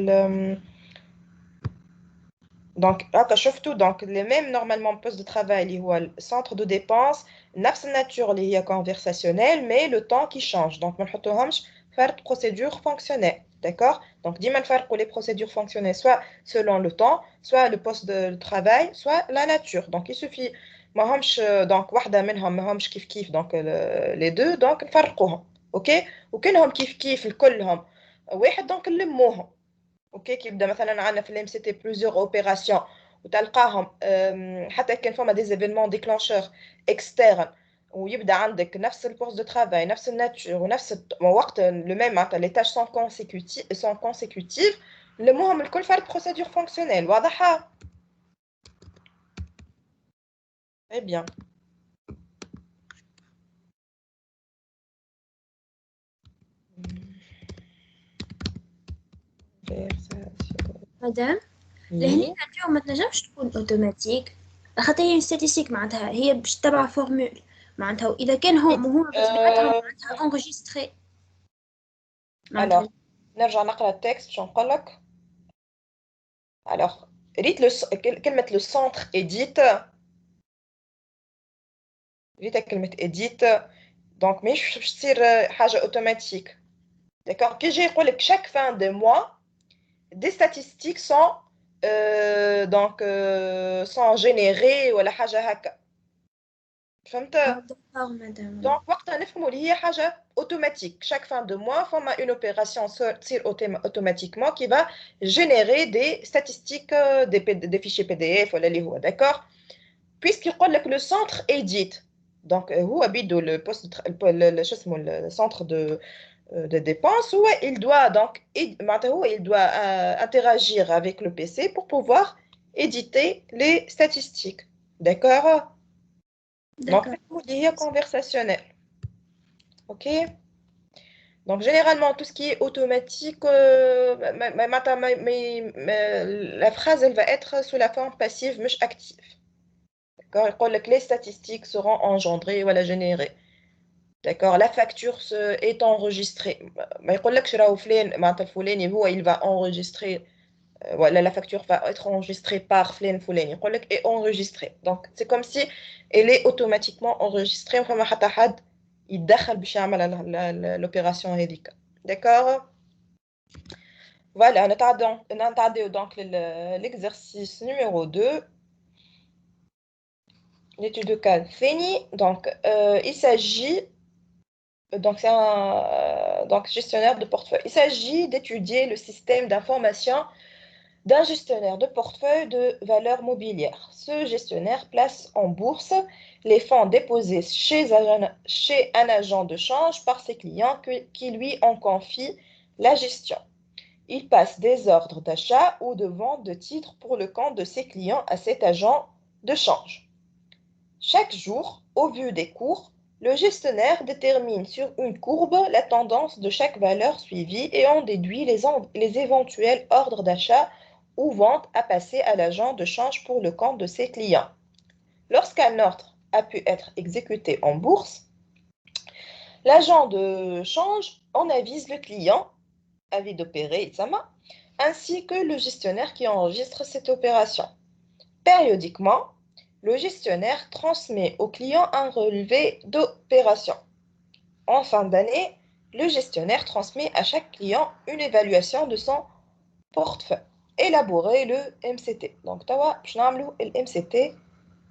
دونك هكا شفتوا دونك لي ميم نورمالمون بوست دو ترافاي اللي هو السونتر دو ديبونس نفس الناتور اللي هي كونفرساسيونيل مي لو طون كي شانج دونك ما نحطوهمش فرد بروسيدور فونكسيونيل داكوغ دونك ديما نفرقوا لي بروسيدور فونكسيونيل سوا سولون لو طون سوا لو بوست دو ترافاي سوا لا ناتور دونك يسوفي ما همش دونك واحده منهم ما همش كيف كيف دونك لي دو دونك نفرقوهم اوكي وكانهم كيف كيف الكلهم واحد دونك نلموهم اوكي كي يبدا مثلا عندنا في الام سي تي بلوزيور اوبيراسيون وتلقاهم حتى كان فما دي ايفينمون ديكلانشور اكسترن ويبدا عندك نفس البوست دو ترافاي نفس الناتور ونفس وقت لو ميم معناتها لي تاش سون كونسيكوتيف نلموهم الكل فرد بروسيدور فونكسيونيل واضحه اي بيان مدام لهني اليوم ما تنجمش تكون اوتوماتيك خاطر هي ستاتيستيك معناتها هي باش تبع فورمول معناتها واذا كان هو بطبيعتها معناتها انغيستري alors نرجع نقرا التكست شو نقول لك alors ريت كلمه لو سونتر اديت ريت كلمه اديت دونك مش باش تصير حاجه اوتوماتيك d'accord كي يجي يقول لك chaque fin de mois des statistiques sont sont générées ولا حاجه هكا فهمت دكتور مدام دونك وقتها نفهموا اللي هي حاجه اوتوماتيك chaque fin de mois فما une opération تصير automatiquement qui va générer des statistiques des fichiers PDF ولا اللي هو d'accord puisqu'il يقول لك le centre edit donc هو بيدو le poste شو اسمه le centre de dépenses où il doit donc il doit interagir avec le PC pour pouvoir éditer les statistiques d'accord donc il y a conversationnel ok donc généralement tout ce qui est automatique la phrase elle va être sous la forme passive مش active d'accord il dit que les statistiques seront engendrées ou générées. D'accord, la facture est enregistrée. ما يقولكش راهو فلان معناتها الفلاني هو il va enregistrer voilà la facture va être enregistrée par فلان فلاني يقولك est enregistrée. Donc c'est comme si elle est automatiquement enregistrée وما حتى حد يتدخل باش يعمل l'opération هذيك. D'accord. Voilà, نتعداو donc l'exercice numéro 2. L'étude de cas Feni. Donc il s'agit donc c'est un gestionnaire de portefeuille. Il s'agit d'étudier le système d'information d'un gestionnaire de portefeuille de valeurs mobilières. Ce gestionnaire place en bourse les fonds déposés chez un agent de change par ses clients qui lui en confie la gestion. Il passe des ordres d'achat ou de vente de titres pour le compte de ses clients à cet agent de change. Chaque jour, au vu des cours, le gestionnaire détermine sur une courbe la tendance de chaque valeur suivie et en déduit les éventuels ordres d'achat ou vente à passer à l'agent de change pour le compte de ses clients. Lorsqu'un ordre a pu être exécuté en bourse, l'agent de change en avise le client, avis d'opérer, ainsi que le gestionnaire qui enregistre cette opération. Périodiquement, le gestionnaire transmet au client un relevé d'opération. En fin d'année, le gestionnaire transmet à chaque client une évaluation de son portefeuille. Élaborer le MCT. Donc, tawa, je n'amlou le MCT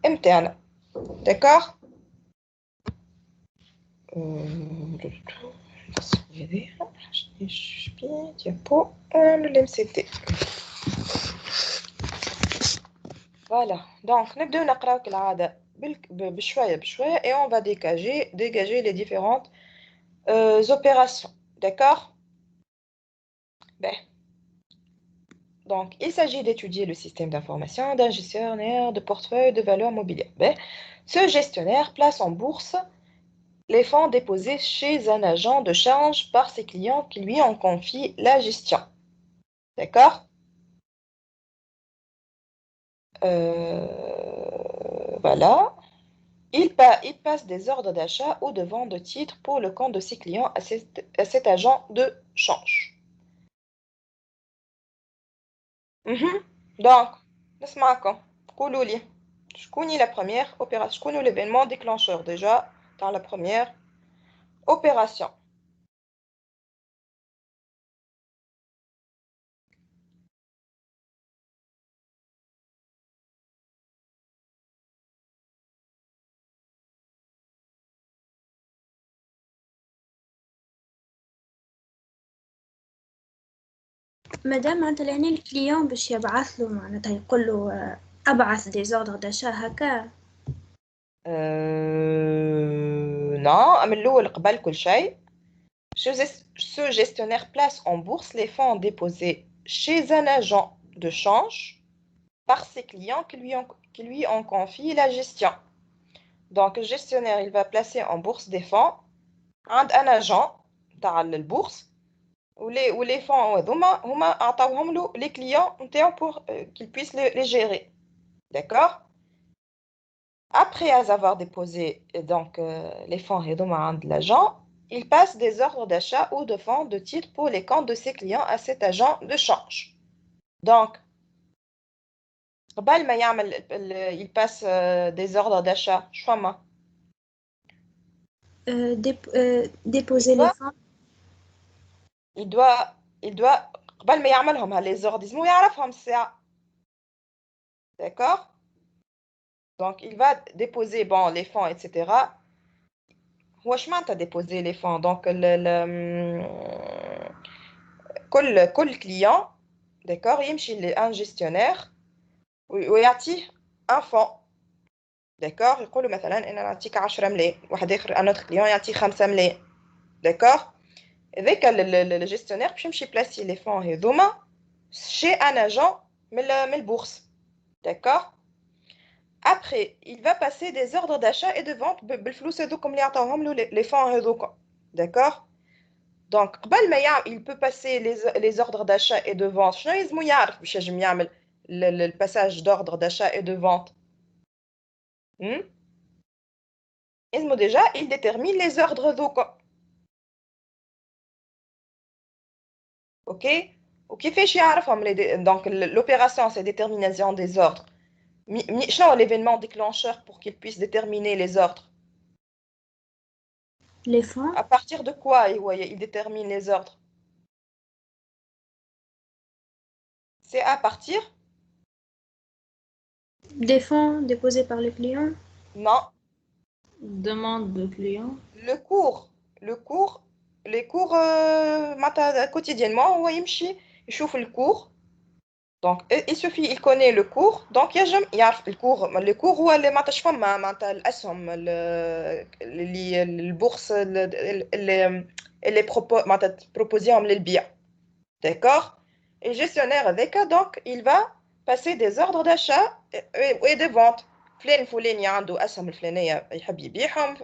interne. D'accord? Le MCT. Voilà, donc نبداو نقراو كالعادة بشوية بشوية et on va dégager les différentes opérations, d'accord? Ben. Donc, il s'agit d'étudier le système d'information d'un gestionnaire de portefeuille de valeurs mobilières. Ben. Ce gestionnaire place en bourse les fonds déposés chez un agent de change par ses clients qui lui en confient la gestion. D'accord? Voilà. Il passe des ordres d'achat ou de vente de titres pour le compte de ses clients à cet agent de change. Donc, نسمعكم قولوا لي شكون la première opération شكون l'événement déclencheur déjà dans la première opération. مادام معناتها لهنا الكليون باش يبعث له معناتها يقول له ابعث دي زوردر داشا هكا Non, من الأول قبل كل شيء ce gestionnaire place en bourse les fonds déposés chez un agent de change par ses clients qui lui en confient la gestion. Donc le gestionnaire il va placer en bourse des fonds un agent تاع البورصه ولي fonds هما عطاوهم له les clients نتاعو pour qu'ils puissent les gérer. D'accord? Après avoir déposé donc les fonds هذوما عند l'agent, il passe des ordres d'achat ou de vente de titres pour les comptes de ses clients à cet agent de change. Donc قبل ما يعمل il passe des ordres d'achat شو فما déposer les fonds. il doit قبل ما يعملهم les ordres لازم يعرفهم الساعة. D'accord? Donc il va déposer bon les fonds etc. هو شمعنى t'as déposé les fonds donc كل client d'accord يمشي لun gestionnaire ويعطيه un fonds. d'accord يقول له مثلا انا نعطيك 10 ملايين واحد اخر un autre client يعطيه 5 ملايين. d'accord هذاك الجيستيونير باش يمشي بلاسي لي فون هذوما chez un agent من البورصه. d'accord après il va passer des ordres d'achat et de vente بالفلوس هذوكم اللي عطاوهم له les fonds هذوكم. d'accord donc قبل ما il peut passer les ordres d'achat et de vente شنو لازم يعرف باش ينجم يعمل le passage d'ordre d'achat et de vente. لازم déjà il détermine les ordres هذوكم. ok وكيفاش يعرفهم donc l'opération c'est détermination des ordres. شنو l'événement déclencheur pour qu'il puisse déterminer les ordres? Les fonds. À partir de quoi il détermine les ordres? C'est à partir des fonds déposés par le client. non Demande de client. les cours معناتها quotidiennement هو يمشي يشوف الcours. donc il suffit il connaît le cours donc ينجم يعرف الكور هو اللي معناتها شفما معناتها الاسهم اللي البورصه اللي معناتها بروبوزيهم للبيع. d'accord et gestionnaire avec donc il va passer des ordres d'achat et de vente. فلان فلاني عنده اسهم الفلانيه يحب يبيعهم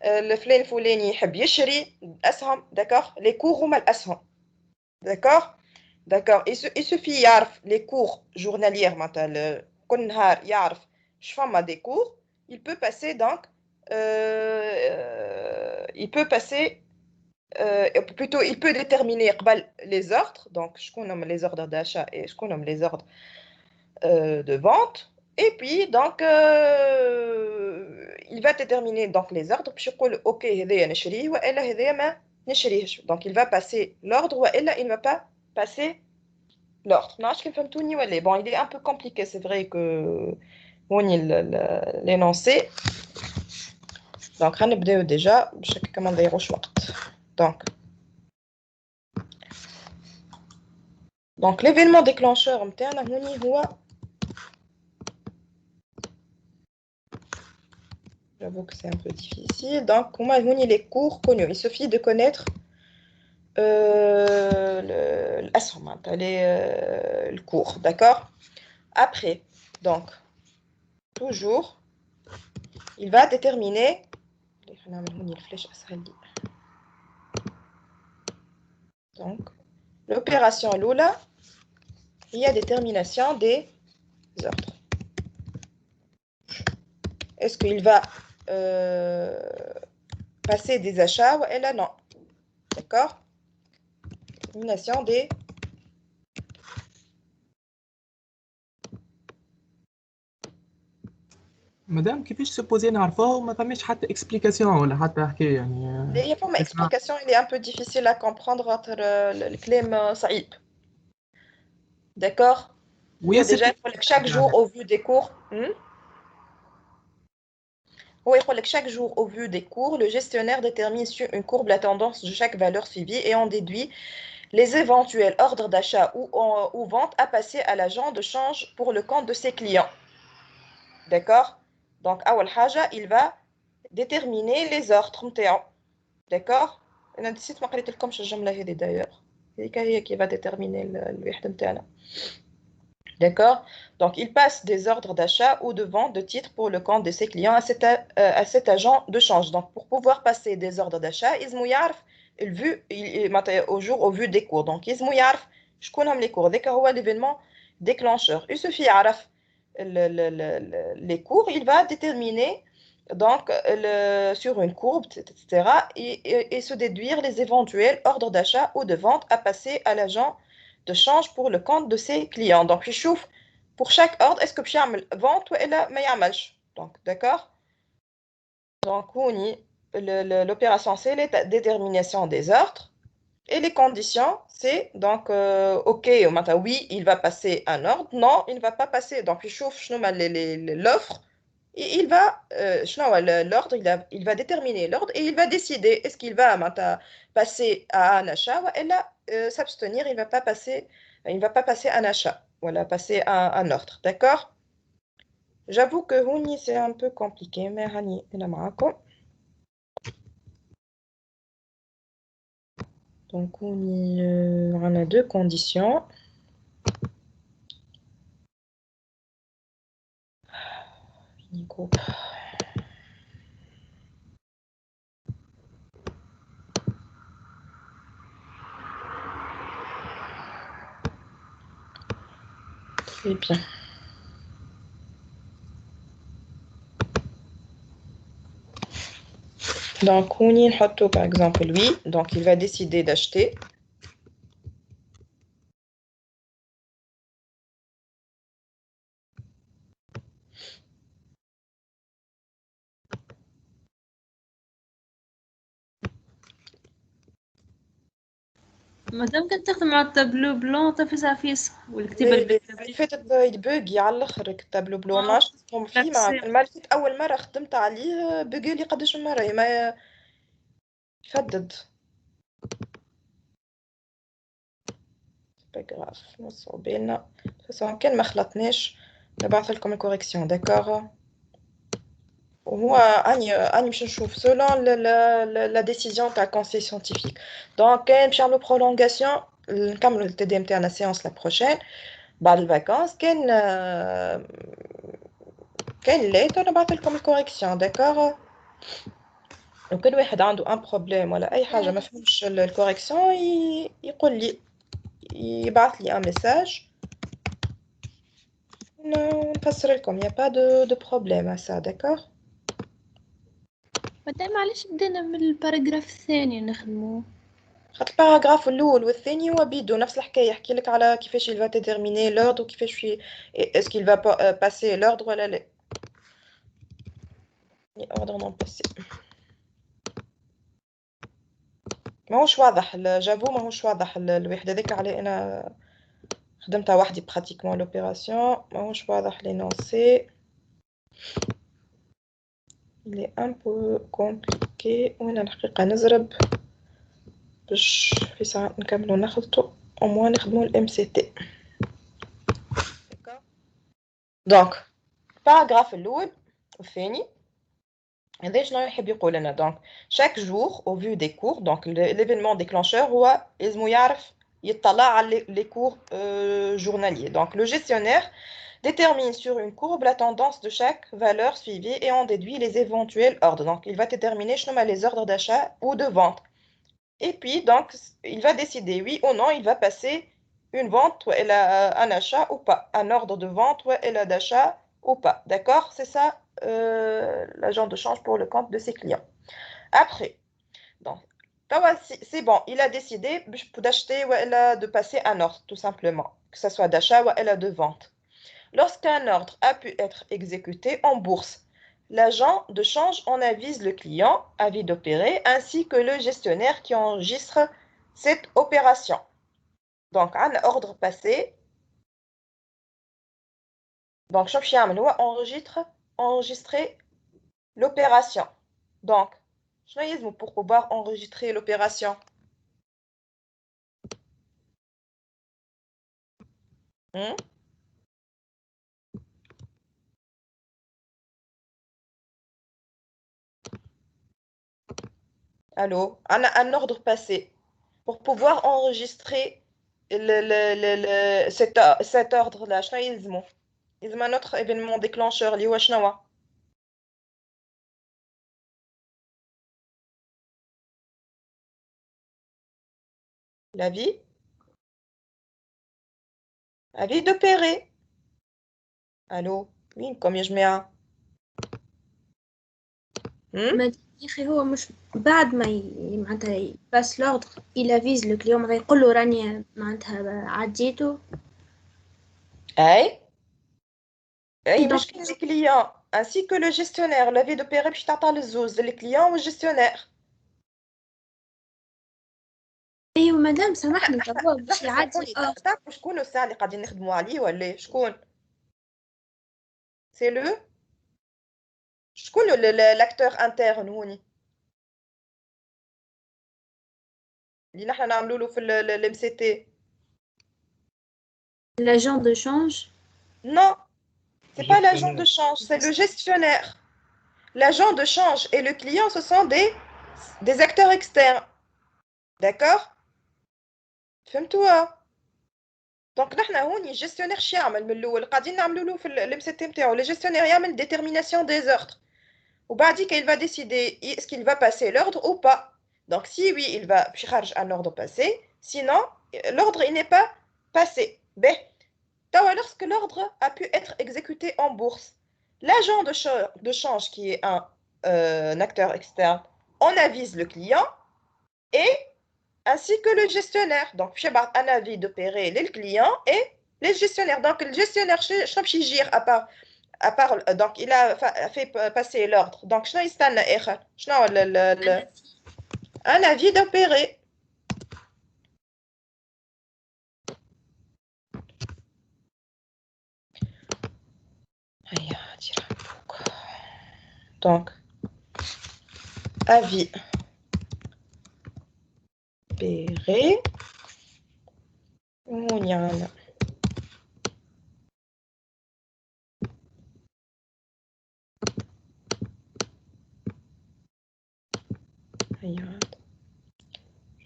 الفلان الفلاني يحب يشري اسهم. d'accord les cours هما الاسهم. d'accord d'accord il suffit يعرف les cours journalières مثلا كل نهار يعرف شفما des cours il peut passer donc il peut passer plutôt il peut déterminer قبل les ordres donc شكون هما les ordres d'achat et شكون هما les ordres de vente. et puis donc il va déterminer donc les ordres باش يقول ok هذايا نشريه والا هذايا ما نشريهش. donc il va passer l'ordre والا il ne va pas passer l'ordre. Non, je فهمتوني ولا bon il est un peu compliqué c'est vrai que هوني l'énoncé. donc غنبداو déjà باش هكا ما نضيعوش وقت. donc l'événement déclencheur نتاعنا هوني هو j'avoue que c'est un peu difficile. donc هما هوني les cours connus. il suffit de connaître l'assom, le cours. d'accord après donc toujours il va déterminer donc l'opération l'oula il y a détermination des ordres. est-ce qu'il va passer des achats ou elle non. d'accord détermination des مدام كيفاش سبوزي نعرفوه ما فماش حتى اكسبليكاسيون ولا حتى حكايه يعني il y a pas explication il est un peu difficile à comprendre entre le claim صعيب. d'accord oui déjà chaque jour au vu des cours هو يقول لك chaque jour au vu des cours le gestionnaire détermine sur une courbe la tendance de chaque valeur suivie et en déduit les éventuels ordres d'achat ou vente à passer à l'agent de change pour le compte de ses clients. d'accord donc أول حاجة il va déterminer les ordres نتاعو. d'accord انا نسيت ما قريت لكمش الجمله هذه d'ailleurs هذيك هي qui va déterminer الوحده نتاعنا. D'accord? Donc, il passe des ordres d'achat ou de vente de titres pour le compte de ses clients à cet agent de change. Donc, pour pouvoir passer des ordres d'achat, يلزمو يعرف au vu des cours. Donc, يلزمو يعرف شكون هم les cours. ذاك هو l'événement déclencheur. Il suffit يعرف les cours, il va déterminer donc sur une courbe, etc., et se déduire les éventuels ordres d'achat ou de vente à passer à l'agent de change pour le compte de ses clients. Donc, يشوف pour chaque ordre, est-ce que باش يعمل vente ولا ما يعملش. Donc, d'accord? Donc, l'opération, c'est la détermination des ordres. Et les conditions, c'est donc, OK, maintenant, oui, il va passer un ordre. Non, il ne va pas passer. Donc, يشوف شنو l'offre. Et il va, l'ordre, il va déterminer l'ordre et il va décider est-ce qu'il va maintenant passer à un achat ou s'abstenir, il va pas passer un achat, voilà, passer à un ordre, d'accord? J'avoue que Houni, c'est un peu compliqué, mais Hani, il donc, Houni, on a deux conditions. Fini groupe. Très bien. Donc, Houni, par exemple, lui, donc il va décider d'acheter. مادام كنت تخدم على التابلو بلون تفيس عفيس والكتيبة اللي فاتت يبوغي على الاخر التابلو بلو ما شفتهم فيه مع المرة اول مرة خدمت عليه بوغي لي قداش من مرة ما يفدد باغراف نصعب لنا سواء كان ما خلطناش نبعث لكم الكوريكسيون داكوغ وهو اني باش نشوف سولون لا ديسيزيون تاع الكونسي سيانتيفيك دونك كاين باش نعملو برولونغاسيون نكملو التي دي ام تاعنا سيونس لا بروشين بعد الفاكونس كاين ليت نبعث لكم الكوريكسيون داكوغ وكل واحد عنده ان بروبليم ولا اي حاجه ما فهمش الكوريكسيون يقول لي يبعث لي ان ميساج نفسر لكم يا با دو بروبليم ا سا داكوغ مادام علاش بدينا من الباراجراف الثاني نخدمو خاطر الباراغراف الاول والثاني هو بيدو نفس الحكايه يحكي لك على كيفاش il va déterminer l'ordre وكيفاش est-ce qu'il va passer l'ordre ولا لا ordre non passé ماهوش واضح جافو ماهوش واضح الواحد هذاك على انا خدمتها وحدي براتيكمون لوبيراسيون ماهوش واضح لينونسي il est un peu compliqué وانا الحقيقه نزرب باش في ساعه نكملو نخلطو au moins نخدمو الام سي تي دونك باراغراف الاول والثاني هذا شنو يحب يقول لنا donc chaque jour au vu des cours donc l'événement déclencheur هو لازم يعرف يطلع على les cours journaliers donc le gestionnaire détermine sur une courbe la tendance de chaque valeur suivie et en déduit les éventuels ordres donc il va déterminer les ordres d'achat ou de vente et puis donc il va décider oui ou non il va passer une vente ou un achat ou pas un ordre de vente ou d'achat ou pas d'accord c'est ça l'agent de change pour le compte de ses clients. Après, donc, c'est bon, il a décidé d'acheter ou de passer un ordre, tout simplement, que ce soit d'achat ou de vente. Lorsqu'un ordre a pu être exécuté en bourse, l'agent de change en avise le client, avis d'opérer, ainsi que le gestionnaire qui enregistre cette opération. Donc, un ordre passé, donc, enregistrer l'opération. Donc, pour pouvoir enregistrer l'opération. Allô, un ordre passé. Pour pouvoir enregistrer cet ordre-là, شنو يلزمو؟ يلزم un autre événement déclencheur اللي هو شنو هو؟ Avis d'opérer. Allô? وينكم يا جماعة؟ ما يا اخي هو مش بعد ما معناتها يباس لوردر الى فيز لو كليون معناتها يقول له راني معناتها عديته. اي Donc- مش كل الكليون ainsi que le gestionnaire l'avis d'opérer باش تعطى للزوز الكليون والجستيونير. ايوا مدام سامحني توا باش يعدي تعرفوا شكون الساعة اللي قاعدين نخدموا عليه ولا شكون؟ سي لو شكون لاكتور انترن هوني اللي نحنا نعملوا له في الام سي تي؟ l'agent de change. Non, c'est pas l'agent de change, c'est le gestionnaire. L'agent de change et le client, ce sont des acteurs externes. D'accord? فهمتوها؟ دونك نحنا هوني الجيستيونير شي يعمل من الاول قاعدين نعملوا له في الام سي تي نتاعو لي جيستيونير يعمل détermination des ordres وبعديك il va décider est-ce qu'il va passer l'ordre ou pas. Donc si oui, il va يخرج un ordre passé, sinon l'ordre il n'est pas passé. Ben, lorsque l'ordre a pu être exécuté en bourse, l'agent de change qui est un acteur externe, on avise le client et ainsi que le gestionnaire. Donc, je vais un avis d'opérer les clients et les gestionnaires. Donc, le gestionnaire, à part donc, il a fait passer l'ordre. Donc, un avis d'opérer. Donc, avis opérer.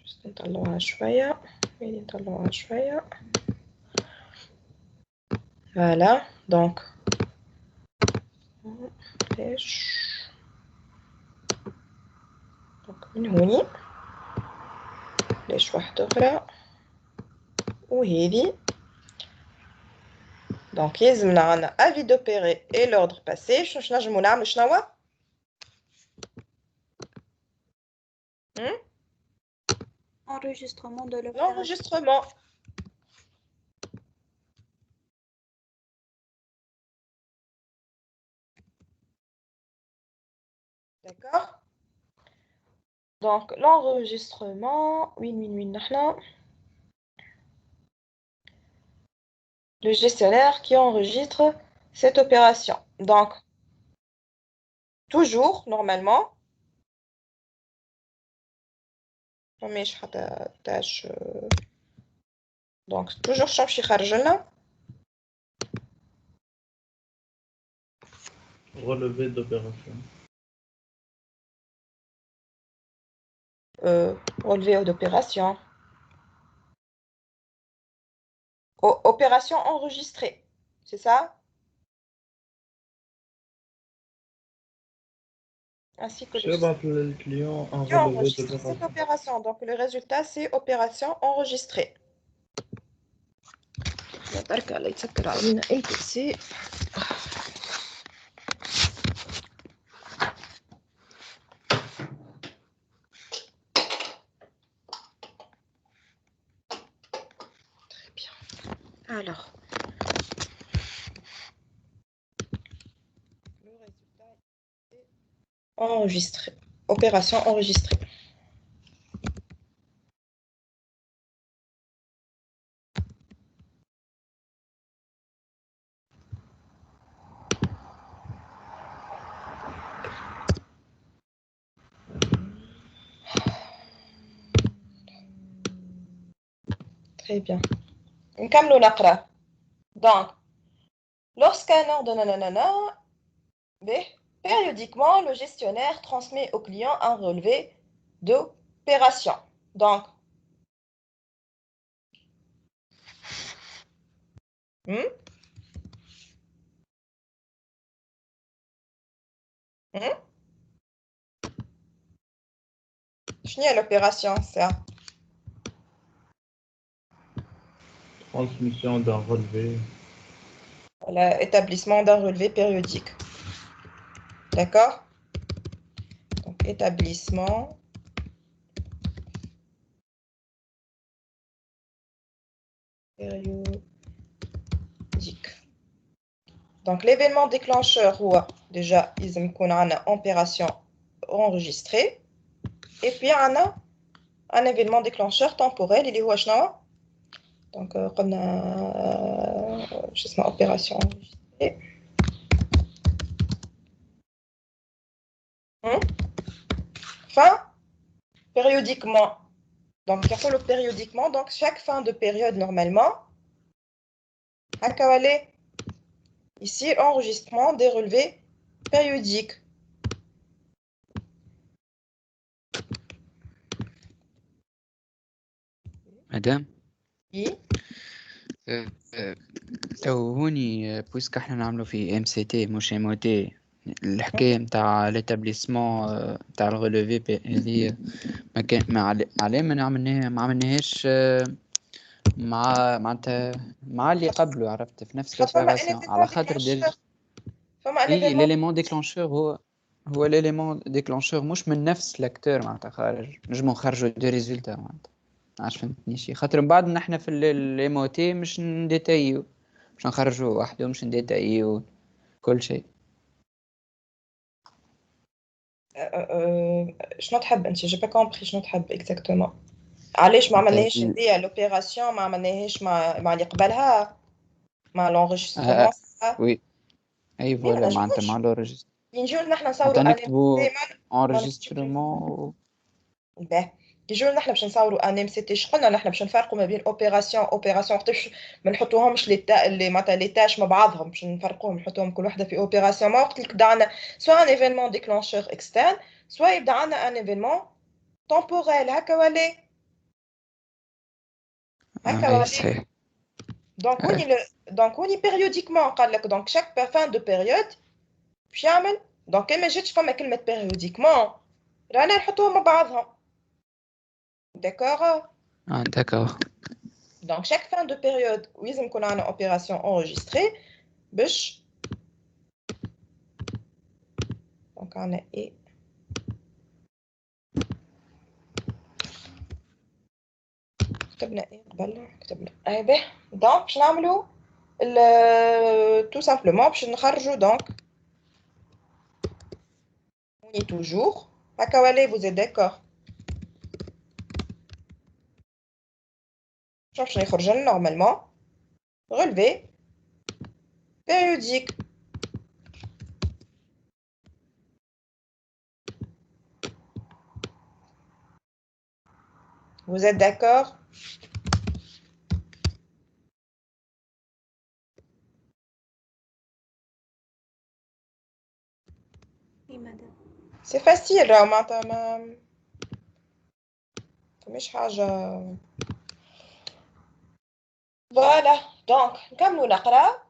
juste نطلعوها شوية نطلعوها شوية. Voilà, donc من هوني ليش واحدة أخرى وهذه. Donc يلزمنا عنا avis d'opérer et l'ordre passé. شنو نجمو نعمل شنو هو؟ Enregistrement de l'opération. L'enregistrement. D'accord? Donc l'enregistrement, oui, le gestionnaire qui enregistre cette opération. Donc, toujours, normalement, donc toujours شنمشي خارج لنا Relevé d'opération. Relevé d'opération. Opération enregistrée, c'est ça? Ainsi que le client un qui relevé enregistre d'opération. cette opération. Donc le résultat, c'est opération enregistrée. برك الله يتسكر علينا اي كرسي. Très bien. Alors, le résultat est enregistré. Opération enregistrée. Très bien. نكملوا نقرأ. Donc, lorsqu'un ordre périodiquement, le gestionnaire transmet au client un relevé d'opération. Donc, Hmm? Hmm? شنو هي l'opération ça? Transmission d'un relevé. L'établissement d'un relevé périodique. D'accord? Donc, établissement périodique. Donc, l'événement déclencheur, ou déjà, ils ont une opération enregistrée. Et puis, on a un événement déclencheur temporel. Il est où? Donc, on a opération enregistrée. Fin, périodiquement. Donc, il faut le périodiquement. Donc, chaque fin de période, normalement, à Kawale, ici, enregistrement des relevés périodiques. مدام Oui. تو هوني بويسك احنا نعملوا في ام سي تي مش ام او تي الحكايه نتاع ليتابليسمون نتاع الغولوفي هذه ما كان علاه ما عملناهاش معناتها مع اللي قبله عرفت في نفس لوبيراسيون على خاطر اي ليليمون ديكلونشور هو ليليمون ديكلونشور مش من نفس لاكتور معناتها خارج نجمو نخرجوا دي ريزولتا معناتها عارف فهمتني شي خاطر من بعد نحن في الاموتي مش نديتايو مش نخرجوا وحده مش نديتايو كل شيء شنو تحب انت جي با كومبري شنو تحب اكزاكتومون علاش ما عملناهاش هذه لوبيراسيون ما عملناهاش مع اللي قبلها مع لونغيسترمون وي اي فوالا معناتها مع لوريجستر نجيو نحن نصوروا نكتبوا انريجسترمون باه يجيو نحن باش نصوروا ان ام سي تي قلنا نحن باش نفرقوا ما بين اوبيراسيون وقتاش ما نحطوهمش اللي معناتها لي تاش مع بعضهم باش نفرقوهم نحطوهم كل وحده في اوبيراسيون ما وقت اللي يبدا عندنا سواء ان ايفينمون ديكلونشور اكسترن سواء يبدا عندنا ان ايفينمون temporel هكا ولا هكا ولا دونك وني بيريوديكمون قال لك دونك شاك فان دو بيريود باش يعمل دونك كان ما جاتش فما كلمه بيريوديكمون رانا نحطوهم مع بعضهم d'accord d'accord donc chaque fin de période لازم يكون عندنا opération enregistrée باش donc عندنا ايه كتبنا ايه قبل كتبنا اي به دونك باش نعملوا tout simplement باش نخرجوا donc on est toujours هكا ولا vous êtes d'accord باش يخرج لنا normalement relevé périodique vous êtes d'accord Oui, madame. C'est facile راه معناتها ما مش حاجة voilà donc نكملوا نقرا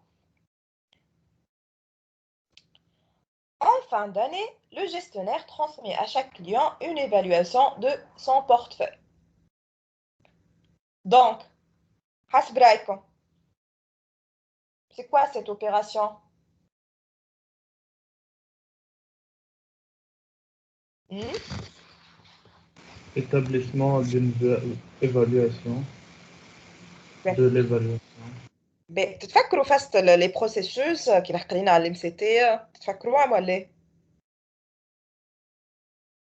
En fin d'année, le gestionnaire transmet à chaque client une évaluation de son portefeuille. Donc, حسب رايكم c'est quoi cette opération Établissement d'une évaluation de l'évaluation. تتفكروا فاست لي بروسيسوس كي حكينا على الام سي تي تتفكروها ولا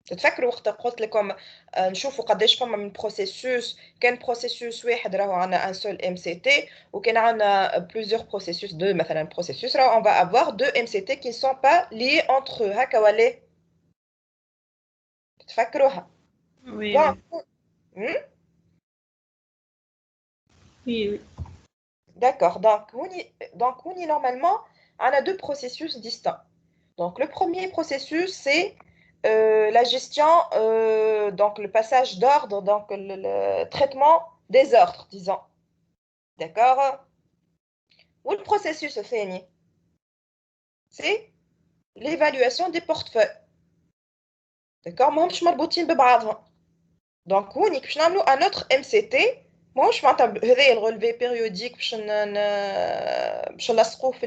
تتفكروا وقت قلت لكم نشوفوا قداش فما من بروسيسوس كان بروسيسوس واحد راهو عندنا ان سول ام سي تي وكان عندنا بليزيور بروسيسوس دو مثلا بروسيسوس راهو on va avoir deux MCT qui ne sont pas liés entre eux هكا ولا تتفكروها Oui, oui. D'accord, donc normalement on a deux processus distincts. Donc le premier processus c'est la gestion, donc le passage d'ordre, donc le traitement des ordres, disons. D'accord. والبروسيسوس الثاني سي l'évaluation des portefeuilles. D'accord, ماهمش مربوطين ببعضهم. دونك هونيك باش نعملو ان اوتر ام سي تي ماهوش معناتها هذايا الغولفي بيريوديك باش نلصقوه في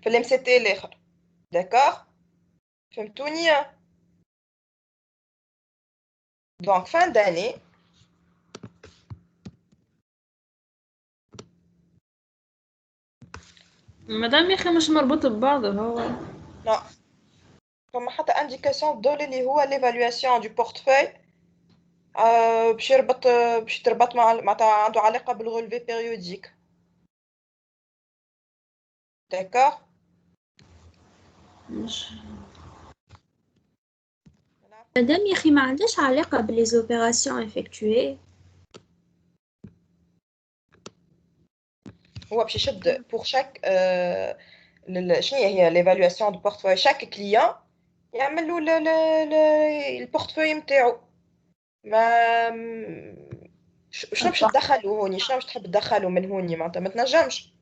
الام سي تي الاخر. داكور فهمتوني؟ دونك فان داني مادام يا اخي مش مربوط ببعضه هو. لا فما حتى انديكاسيون دول اللي هو ليفالواسيون دو بورتفوي باش تربط معناتها عنده علاقه بالغولفي بيريوديك. داكور مش مادام يا اخي ما عندهاش علاقة باللي اوبيراسيون effectuées. هو باش يشد بور شاك شنو هي ليفالواسيون دو بورتفوي شاك كليون يعمل له البورتفوي نتاعو. ما شنو باش تدخلوا هوني؟ شنو باش تحب تدخلوا من هوني؟ معناتها ما تنجمش.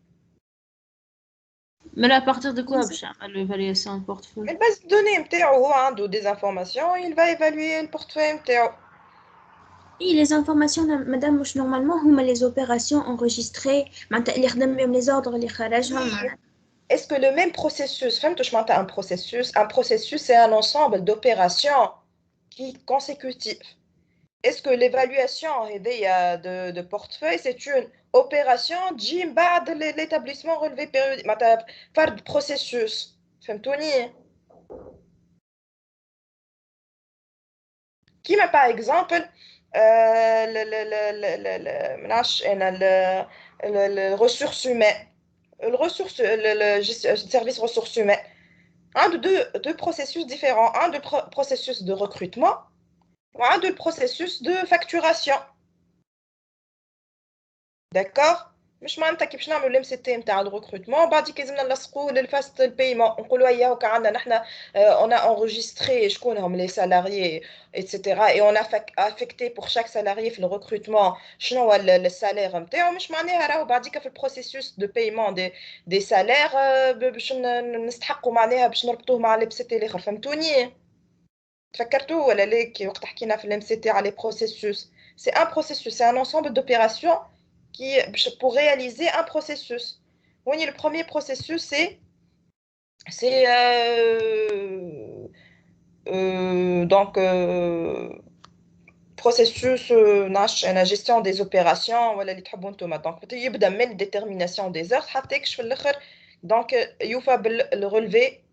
من ابارتيغ دو كوا باش يعمل ايفالياسيون بورتفوي؟ الباز دوني نتاعو هو عنده دي انفورماسيون il va évaluer البورتفوي نتاعو. Oui, les informations, madame, مش normalement هما les opérations enregistrées معناتها اللي خدم بهم les ordres اللي خرجهم. Est-ce que le même processus, فهمتوا معناتها un processus c'est un ensemble d'opérations qui consécutifs. Est-ce que l'évaluation de portefeuille c'est une opération تجي من بعد l'établissement relevé périodique معناتها فرد processus. فهمتوني؟ كيما par exemple les ressources humaines. Le service ressources humaines. Un de deux processus différents. Un de processus de recrutement ou un de processus de facturation. D'accord? مش معناتها كي باش نعملوا الام سي تي نتاع الريكروتمون بعد لازمنا نلصقوا للفاست البايمون نقولوا اياه هكا عندنا نحنا on a enregistré شكون هم les salariés etc et on a affecté pour chaque salarié في الريكروتمون شنو هو السالير نتاعو. مش معناها راهو بعديك في البروسيسوس دو بايمون دي سالير باش نستحقوا معناها باش نربطوه مع الام سي تي الاخر. فهمتوني؟ تفكرتوا ولا لا كي وقت حكينا في الام سي تي على بروسيسوس؟ c'est un processus, c'est un ensemble d'opérations pour réaliser un processus. Oui, le premier processus, c'est donc processus la gestion des opérations ولا اللي تحبوا انتم. donc يبدا من détermination des heures حتى يكشف في الاخر donc يوفى le relevé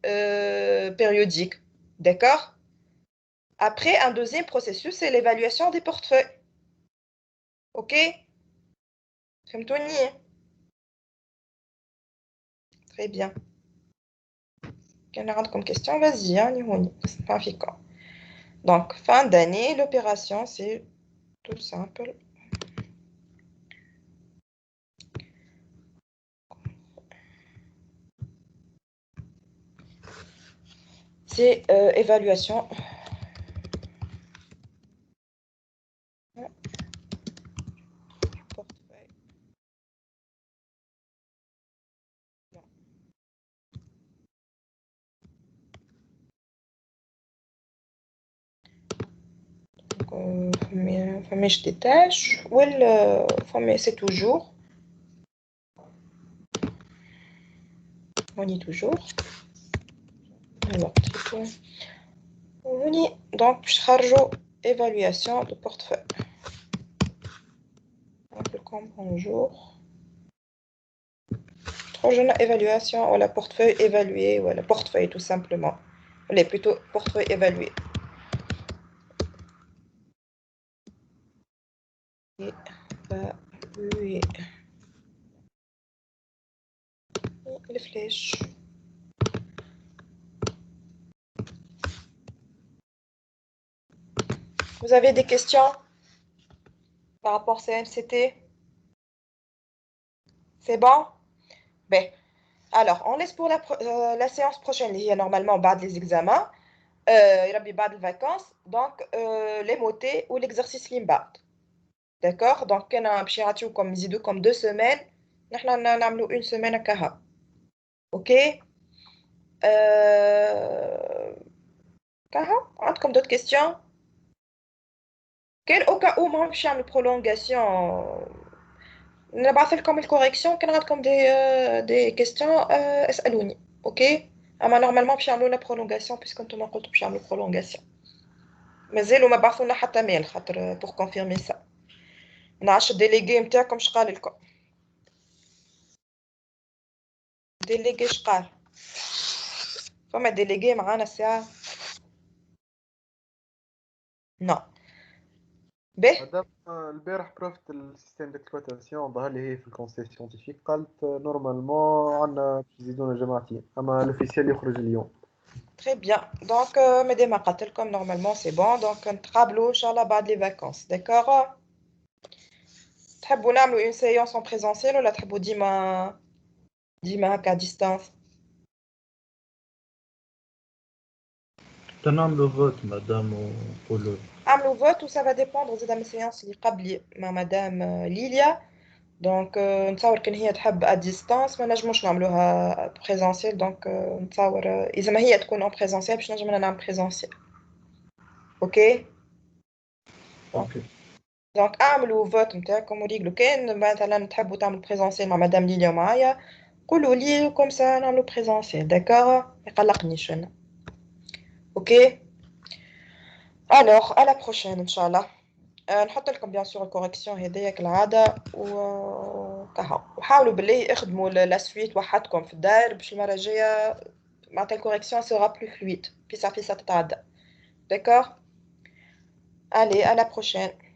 périodique. D'accord? Après, un deuxième processus, c'est l'évaluation des portefeuilles. Ok? فهمتوني؟ Très bien. كان عندكم question, vas-y, نهوني بس ما فيكم. Donc, fin d'année, l'opération, c'est tout simple. C'est évaluation. Portefeuille. فماش دي تاش ولا فما سي توجور هوني توجور الوقت هوني دونك باش نخرجو évaluation de portefeuille. Donc le compte bonjour. خرجنا évaluation ou la portefeuille évalué ou la portefeuille tout simplement. Elle est plutôt portefeuille évalué. Évalué. Les flèches. Vous avez des questions par rapport à CMCT? C'est bon? Ben, alors, on laisse pour la séance prochaine, il y a normalement bas les examens, il y a bas les vacances, donc les motets ou l'exercice limbat. D'accord? Donc, on a un petit ratio comme 2 semaines نحن نعملوا une semaine كها اوكي كها عندكم d'autres questions كان au cas où ما باش نعمل prolongation نبعث لكم الكوريكسيون كان عندكم دي كيستيون اسالوني اوكي اما نورمالمون باش نعملوا لا برولونغاسيون بيسكو نتوما قلتوا باش نعملوا برولونغاسيون مازالوا ما بعثوا لنا حتى ميل خاطر بور كونفيرمي سا ما نعرفش الديليغي نتاعكم اش قال لكم ديليغي اش قال فما ديليغي معانا الساعه نو به مادام البارح بروفت السيستم ديكسبلوتاسيون ظهر لي هي في الكونسيي سيونتيفيك قالت نورمالمون عندنا يزيدونا جماعتين اما الاوفيسيال يخرج اليوم. Très bien. Donc, مادام قلت لكم normalement c'est bon. Donc, نتقابلوا إن شاء الله بعد les vacances. D'accord? تحبوا نعملوا une séance en présentiel ولا تحبوا ديما هكا distance؟ تنعملوا فوت مادام وقولوا عملوا vote و ça va dépendre زاد من السيانس اللي قبلي مع مدام ليليا. دونك نتصور كان هي تحب à distance ما نجموش نعملوها présentiel. دونك نتصور إذا ما هي تكون en présentiel باش نجم أنا نعمل présentiel. اوكي اوكي دونك اعملوا فوت نتاعكم وريقلوا كان مثلا تحبوا تعملوا بريزونسيال مع مدام ليليا معايا قولوا لي كوم سا نعملوا بريزونسيال داكوغ ما يقلقنيش انا اوكي الوغ على بروشين ان شاء الله نحط لكم بيان سور الكوريكسيون هذيا كالعاده وكها وحاولوا بالله اخدموا لا سويت وحدكم في الدار باش المره الجايه معناتها الكوريكسيون سورا بلو فلويد في صافي تتعدى داكوغ allez à la prochaine